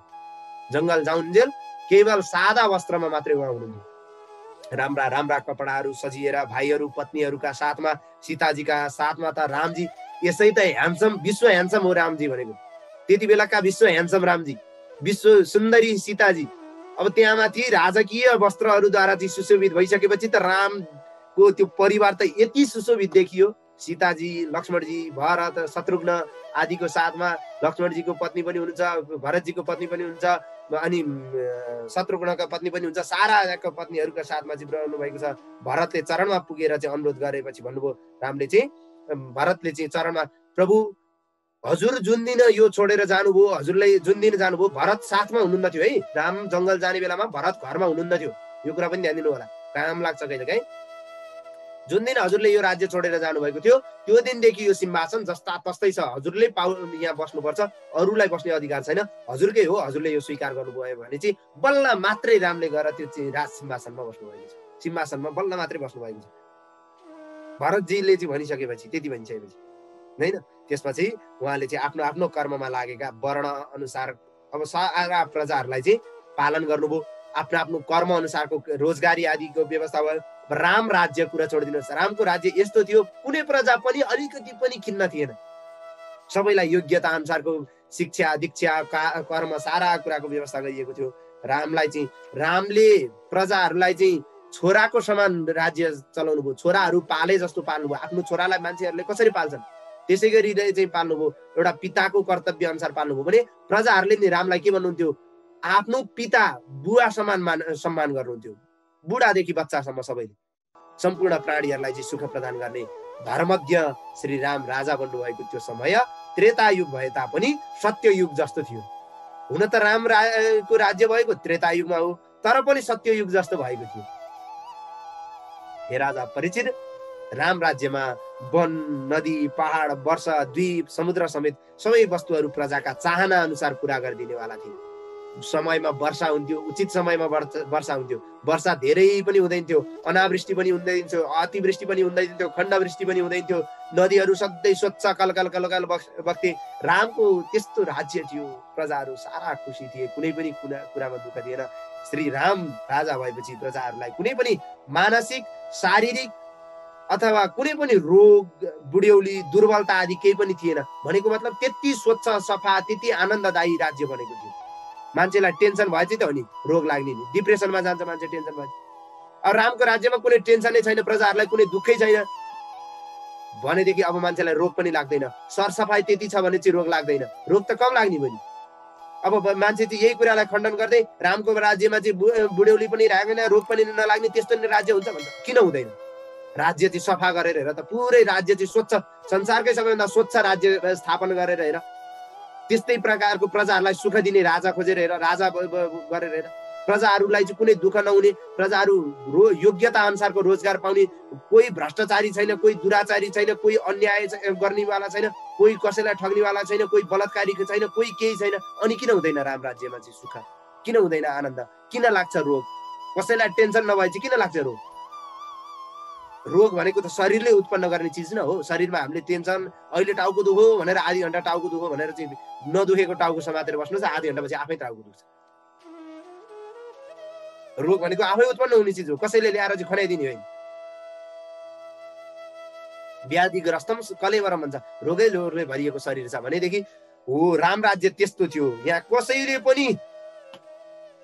जङ्गल जाउन्जेल केवल सादा वस्त्रमा मात्रै उहाँ हुनुहुन्थ्यो। राम्रा राम्रा कपडाहरू सजिएर भाइहरू पत्नीहरूका साथमा, सीताजीका साथमा त रामजी यसै त ह्यान्डसम, विश्व ह्यान्डसम हो रामजी भनेको। त्यति बेलाका विश्व ह्यान्डसम रामजी, विश्व सुन्दरी सीताजी। अब त्यहाँ माथि राजकीय वस्त्रहरूद्वारा चाहिँ सुशोभित भइसकेपछि त रामको त्यो परिवार त यति सुशोभित देखियो। सीताजी, लक्ष्मणजी, भरत, शत्रुघ्न आदिको साथमा लक्ष्मणजीको पत्नी पनि हुनुहुन्छ, भरतजीको पत्नी पनि हुन्छ, अनि शत्रुघ्नका पत्नी पनि हुन्छ, साराका पत्नीहरूका साथमा चाहिँ रहनु भएको छ। भरतले चरणमा पुगेर चाहिँ अनुरोध गरेपछि भन्नुभयो रामले चाहिँ, भरतले चाहिँ चरणमा, प्रभु हजुर जुन दिन यो छोडेर जानुभयो, हजुरले जुन दिन जानुभयो भरत साथमा हुनुहुन्न थियो है। राम जङ्गल जाने बेलामा भरत घरमा हुनुहुन्न थियो, यो कुरा पनि ध्यान दिनु होला, काम लाग्छ कहिलेकाहीँ। जुन दिन हजुरले यो राज्य छोडेर जानुभएको थियो त्यो दिनदेखि यो सिंहासन जस्ता तस्तै छ, हजुरले यहाँ बस्नुपर्छ, अरूलाई बस्ने अधिकार छैन, हजुरकै हो, हजुरले यो स्वीकार गर्नुभयो भने चाहिँ बल्ल मात्रै रामले गएर त्यो चाहिँ राज सिंहासनमा बस्नुभएको छ, सिंहासनमा बल्ल मात्रै बस्नुभएको छ। भरतजीले चाहिँ भनिसकेपछि, त्यति भनिसकेपछि होइन, त्यसपछि उहाँले चाहिँ आफ्नो आफ्नो कर्ममा लागेका वर्ण अनुसार अब सारा प्रजाहरूलाई चाहिँ पालन गर्नुभयो, आफ्नो आफ्नो कर्म अनुसारको रोजगारी आदिको व्यवस्था भयो। राम राज्य कुरा छोडिदिनुहोस्, रामको राज्य यस्तो थियो कुनै प्रजा पनि अलिकति पनि खिन्न थिएन, सबैलाई योग्यता अनुसारको शिक्षा दीक्षा कर्म सारा कुराको व्यवस्था गरिएको थियो। रामले प्रजाहरूलाई चाहिँ छोराको समान राज्य चलाउनु भयो, छोराहरू पाले जस्तो पाल्नुभयो। आफ्नो छोरालाई मान्छेहरूले कसरी पाल्छन् त्यसै गरी चाहिँ पाल्नुभयो, एउटा पिताको कर्तव्य अनुसार पाल्नुभयो। भने प्रजाहरूले नि रामलाई के भन्नुहुन्थ्यो, आफ्नो पिता बुवा सम्मान गर्नुहुन्थ्यो, बुढादेखि बच्चासम्म सबैले, सम्पूर्ण प्राणीहरूलाई चाहिँ सुख प्रदान गर्ने धर्मज्ञ श्री राम राजा बन्नुभएको त्यो समय त्रेता युग भए तापनि सत्य युग जस्तो थियो। हुन त राम को राज्य भएको त्रेता युगमा हो, तर पनि सत्य युग जस्तो भएको थियो। हे राजा परीक्षित, राम राज्यमा वन, नदी, पहाड, वर्षा, द्वीप, समुद्र समेत सबै वस्तुहरू प्रजाका चाहना अनुसार पूरा गरिदिनेवाला थिए। समयमा वर्षा हुन्थ्यो, उचित समयमा वर्षा हुन्थ्यो, वर्षा धेरै पनि हुँदैन थियो, अनावृष्टि पनि हुँदैन थियो, अतिवृष्टि पनि हुँदैन थियो, खण्डवृष्टि पनि हुँदैन थियो, नदीहरू सधैँ स्वच्छ कलकल कलकल बग्थे। रामको त्यस्तो राज्य थियो, प्रजाहरू सारा खुसी थिए, कुनै पनि कुरामा दुःख थिएन। श्री राम राजा भएपछि प्रजाहरूलाई कुनै पनि मानसिक, शारीरिक अथवा कुनै पनि रोग, बुढ्यौली, दुर्बलता आदि केही पनि थिएन। भनेको मतलब त्यति स्वच्छ सफा, त्यति आनन्ददायी राज्य बनेको थियो। मान्छेलाई टेन्सन भएपछि त हो नि रोग लाग्ने नि, डिप्रेसनमा जान्छ मान्छे टेन्सन भएपछि। अब रामको राज्यमा कुनै टेन्सनै छैन, प्रजाहरूलाई कुनै दुःखै छैन भनेदेखि अब मान्छेलाई रोग पनि लाग्दैन। सरसफाइ त्यति छ भने चाहिँ रोग लाग्दैन, रोग त कम लाग्ने पनि। अब मान्छे चाहिँ यही कुरालाई खण्डन गर्दै रामको राज्यमा चाहिँ बुढ्यौली पनि लाग्दैन, रोग पनि नलाग्ने, त्यस्तो राज्य हुन्छ भन्छ, किन हुँदैन? राज्य चाहिँ सफा गरेर हेर त, पुरै राज्य चाहिँ स्वच्छ, संसारकै सबैभन्दा स्वच्छ राज्य स्थापना गरेर हेर, त्यस्तै प्रकारको प्रजाहरूलाई सुख दिने राजा खोजेर हेर, राजा गरेर हेर, प्रजाहरूलाई चाहिँ कुनै दुःख नहुने, प्रजाहरू योग्यता अनुसारको रोजगार पाउने, कोही भ्रष्टाचारी छैन, कोही दुराचारी छैन, कोही अन्याय गर्नेवाला छैन, कोही कसैलाई ठग्नेवाला छैन, कोही बलात्कारी छैन, कोही केही छैन। अनि किन हुँदैन राम राज्यमा चाहिँ सुख? किन हुँदैन आनन्द? किन लाग्छ रोग? कसैलाई टेन्सन नभए चाहिँ किन लाग्छ रोग? रोग भनेको त शरीरले उत्पन्न गर्ने चिज न हो। शरीरमा हामीले टेन्सन, अहिले टाउको दुखो भनेर आधी घन्टा टाउको दुखो भनेर चाहिँ नदुखेको टाउको समातेर बस्नुहोस्, आधी घन्टापछि आफै टाउको दुख्छ। रोग भनेको आफै उत्पन्न हुने चिज हो, कसैले ल्याएर चाहिँ खनाइदिने होइन। व्याधिग्रस्तम कलेवरम भन्छ, रोगै रोगले भरिएको शरीर छ भनेदेखि हो राम राज्य त्यस्तो थियो। यहाँ कसैले पनि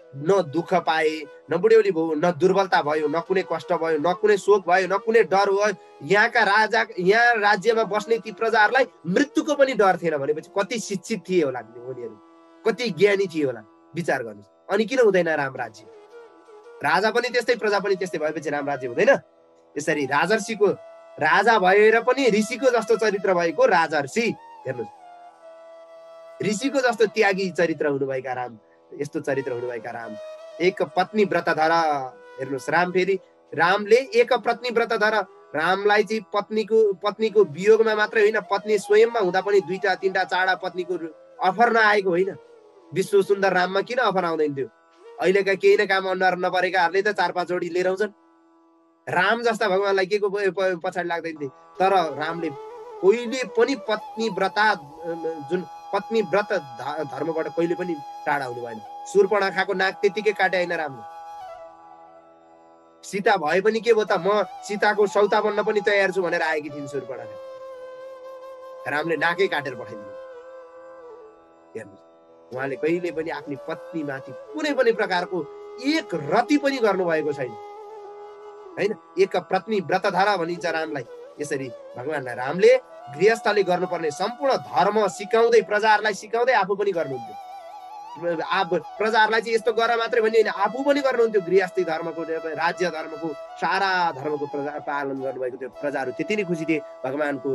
न दुःख पाए, न बुढ्यौली भयो, न दुर्बलता भयो, न कुनै कष्ट भयो, न कुनै शोक भयो, न कुनै डर भयो। यहाँका राजा, यहाँ राज्यमा बस्ने ती प्रजाहरूलाई मृत्युको पनि डर थिएन भनेपछि कति शिक्षित थिए होला उनीहरू, कति ज्ञानी थिए होला, विचार गर्नुहोस्। अनि किन हुँदैन राम राज्य? राजा पनि त्यस्तै प्रजा पनि त्यस्तै भएपछि राम राज्य हुँदैन? यसरी राजर्षिको राजा भएर पनि ऋषिको जस्तो चरित्र भएको राजर्षि, हेर्नुहोस्, ऋषिको जस्तो त्यागी चरित्र हुनुभएका राम, यस्तो चरित्र हुनुभएका राम, एक पत्नी व्रतधर। हेर्नुहोस्, राम फेरि रामले एक पत्नी व्रतधर, रामलाई चाहिँ पत्नीको वियोगमा मात्रै होइन, पत्नी स्वयंमा हुँदा पनि 2टा 3टा 4टा पत्नीको अफर नआएको होइन। विश्व सुन्दर राममा किन अफर आउँदैन थियो? अहिलेका केही न काम अनुहार नपरेकाहरूले त 4-5 जोडी लिएर आउँछन्। राम जस्ता भगवानलाई के को पछाडि लाग्दैन थिए? तर रामले कहिले पनि पत्नी जुन पत्नी व्रत धर्मबाट कहिले पनि टाढा हुनु भएन। शूर्पणखाको नाक त्यतिकै काटे होइन रामले। सीता भए पनि के भयो त, म सीताको सौता बन्न पनि तयार छु भनेर आएकी थिइन् शूर्पणखा। रामले नाकै काटेर पठाइदिनु। हेर्नुहोस्, उहाँले कहिले पनि आफ्नी पत्नीमाथि कुनै पनि प्रकारको एक रति पनि गर्नुभएको छैन, होइन? एक पत्नी व्रतधारा भनिन्छ रामलाई। यसरी भगवान रामले गृहस्थले गर्नुपर्ने सम्पूर्ण धर्म सिकाउँदै, प्रजाहरूलाई सिकाउँदै आफू पनि गर्नुहुन्थ्यो। प्रजाहरूलाई चाहिँ यस्तो गर मात्रै भन्ने होइन, आफू पनि गर्नुहुन्थ्यो। गृहस्थी धर्मको, राज्य धर्मको, सारा धर्मको पालन गर्नुभएको थियो। प्रजाहरू त्यति नै खुसी थिए। भगवानको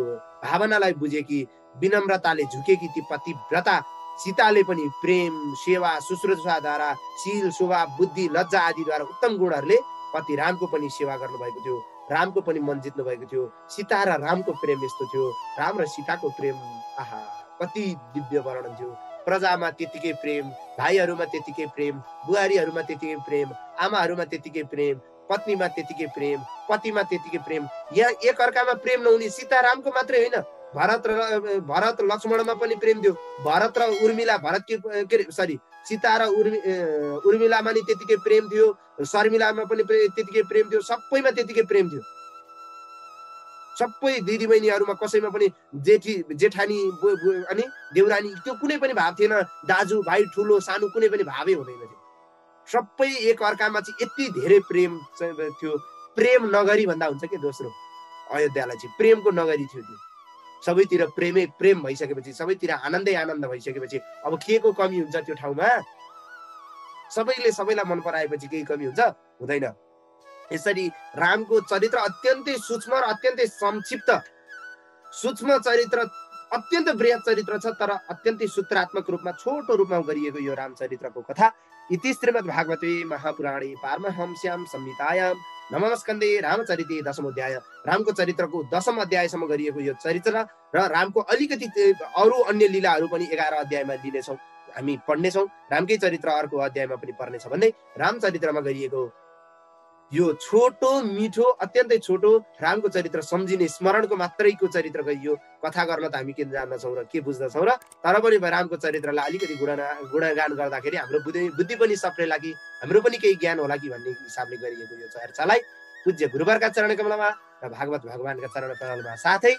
भावनालाई बुझे कि विनम्रताले झुकेकी ती पतिव्रता सीताले पनि प्रेम, सेवा, शुश्रूषाद्वारा, शील, स्वभाव, बुद्धि, लज्जा आदिद्वारा उत्तम गुणहरूले पति रामको पनि सेवा गर्नुभएको थियो। रामको पनि मन जित्नु भएको थियो। सीता र रामको प्रेम यस्तो थियो। राम र सीताको प्रेम, आहा, कति दिव्य वर्णन थियो। प्रजामा त्यतिकै प्रेम, भाइहरूमा त्यतिकै प्रेम, बुहारीहरूमा त्यतिकै प्रेम, आमाहरूमा त्यतिकै प्रेम, पत्नीमा त्यतिकै प्रेम, पतिमा त्यतिकै प्रेम। यहाँ एक अर्कामा प्रेम नहुने सीता रामको मात्रै होइन, भरत लक्ष्मणमा पनि प्रेम थियो। भरत र उर्मिला, सीता र उर्मिलामा नि त्यतिकै प्रेम थियो। शर्मिलामा पनि त्यतिकै प्रेम थियो। सबैमा त्यतिकै प्रेम थियो। सबै दिदीबहिनीहरूमा कसैमा पनि जेठानी अनि देउरानी त्यो कुनै पनि भाव थिएन। दाजु भाइ, ठुलो सानो कुनै पनि भावै हुँदैन थियो। सबै एक अर्कामा चाहिँ यति धेरै प्रेम थियो। प्रेम नगरी भन्दा हुन्छ के दोस्रो, अयोध्यालाई चाहिँ प्रेमको नगरी थियो त्यो। सबैतिर प्रेमै प्रेम भइसकेपछि, सबैतिर आनन्दै आनन्द भइसकेपछि अब के को कमी हुन्छ त्यो ठाउँमा? सबैले सबैलाई मन पराएपछि केही कमी हुन्छ? हुँदैन। यसरी रामको चरित्र अत्यन्तै सूक्ष्म र अत्यन्तै संक्षिप्त, सूक्ष्म चरित्र, अत्यन्त बृहत चरित्र छ, तर अत्यन्तै सूत्रात्मक रूपमा, छोटो रूपमा गरिएको यो रामचरित्रको कथा। इति श्रीमद् भागवते महापुराणे पारमहंस्यां संहितायां नवम स्कन्धे रामचरिते दशमोध्याय, रामको चरित्रको 10औं अध्यायसम्म गरिएको यो चरित्र र रामको अलिकति अरू अन्य लीलाहरू पनि 11 अध्यायमा लिनेछौँ, हामी पढ्नेछौँ। रामकै चरित्र अर्को अध्यायमा पनि पर्नेछ भन्दै रामचरित्रमा गरिएको यो छोटो मिठो, अत्यन्तै छोटो रामको चरित्र सम्झिने, स्मरणको मात्रैको चरित्र यो कथा गर्न त हामी के जान्दछौँ र के बुझ्दछौँ र, तर पनि रामको चरित्रलाई अलिकति गुणगान गर्दाखेरि हाम्रो बुद्धि पनि सप्रेला कि हाम्रो पनि केही ज्ञान होला कि भन्ने हिसाबले गरिएको यो चर्चालाई पूज्य गुरुवरका चरण कमलमा र भागवत भगवानका चरण कमलमा साथै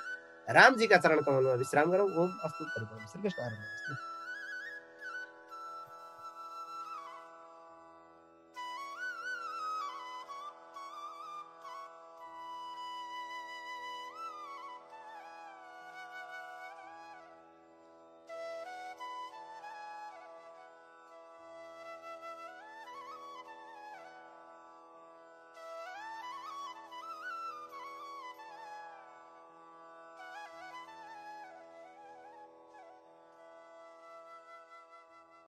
रामजीका चरण कमलमा विश्राम गरौँ। ओम अस्तु।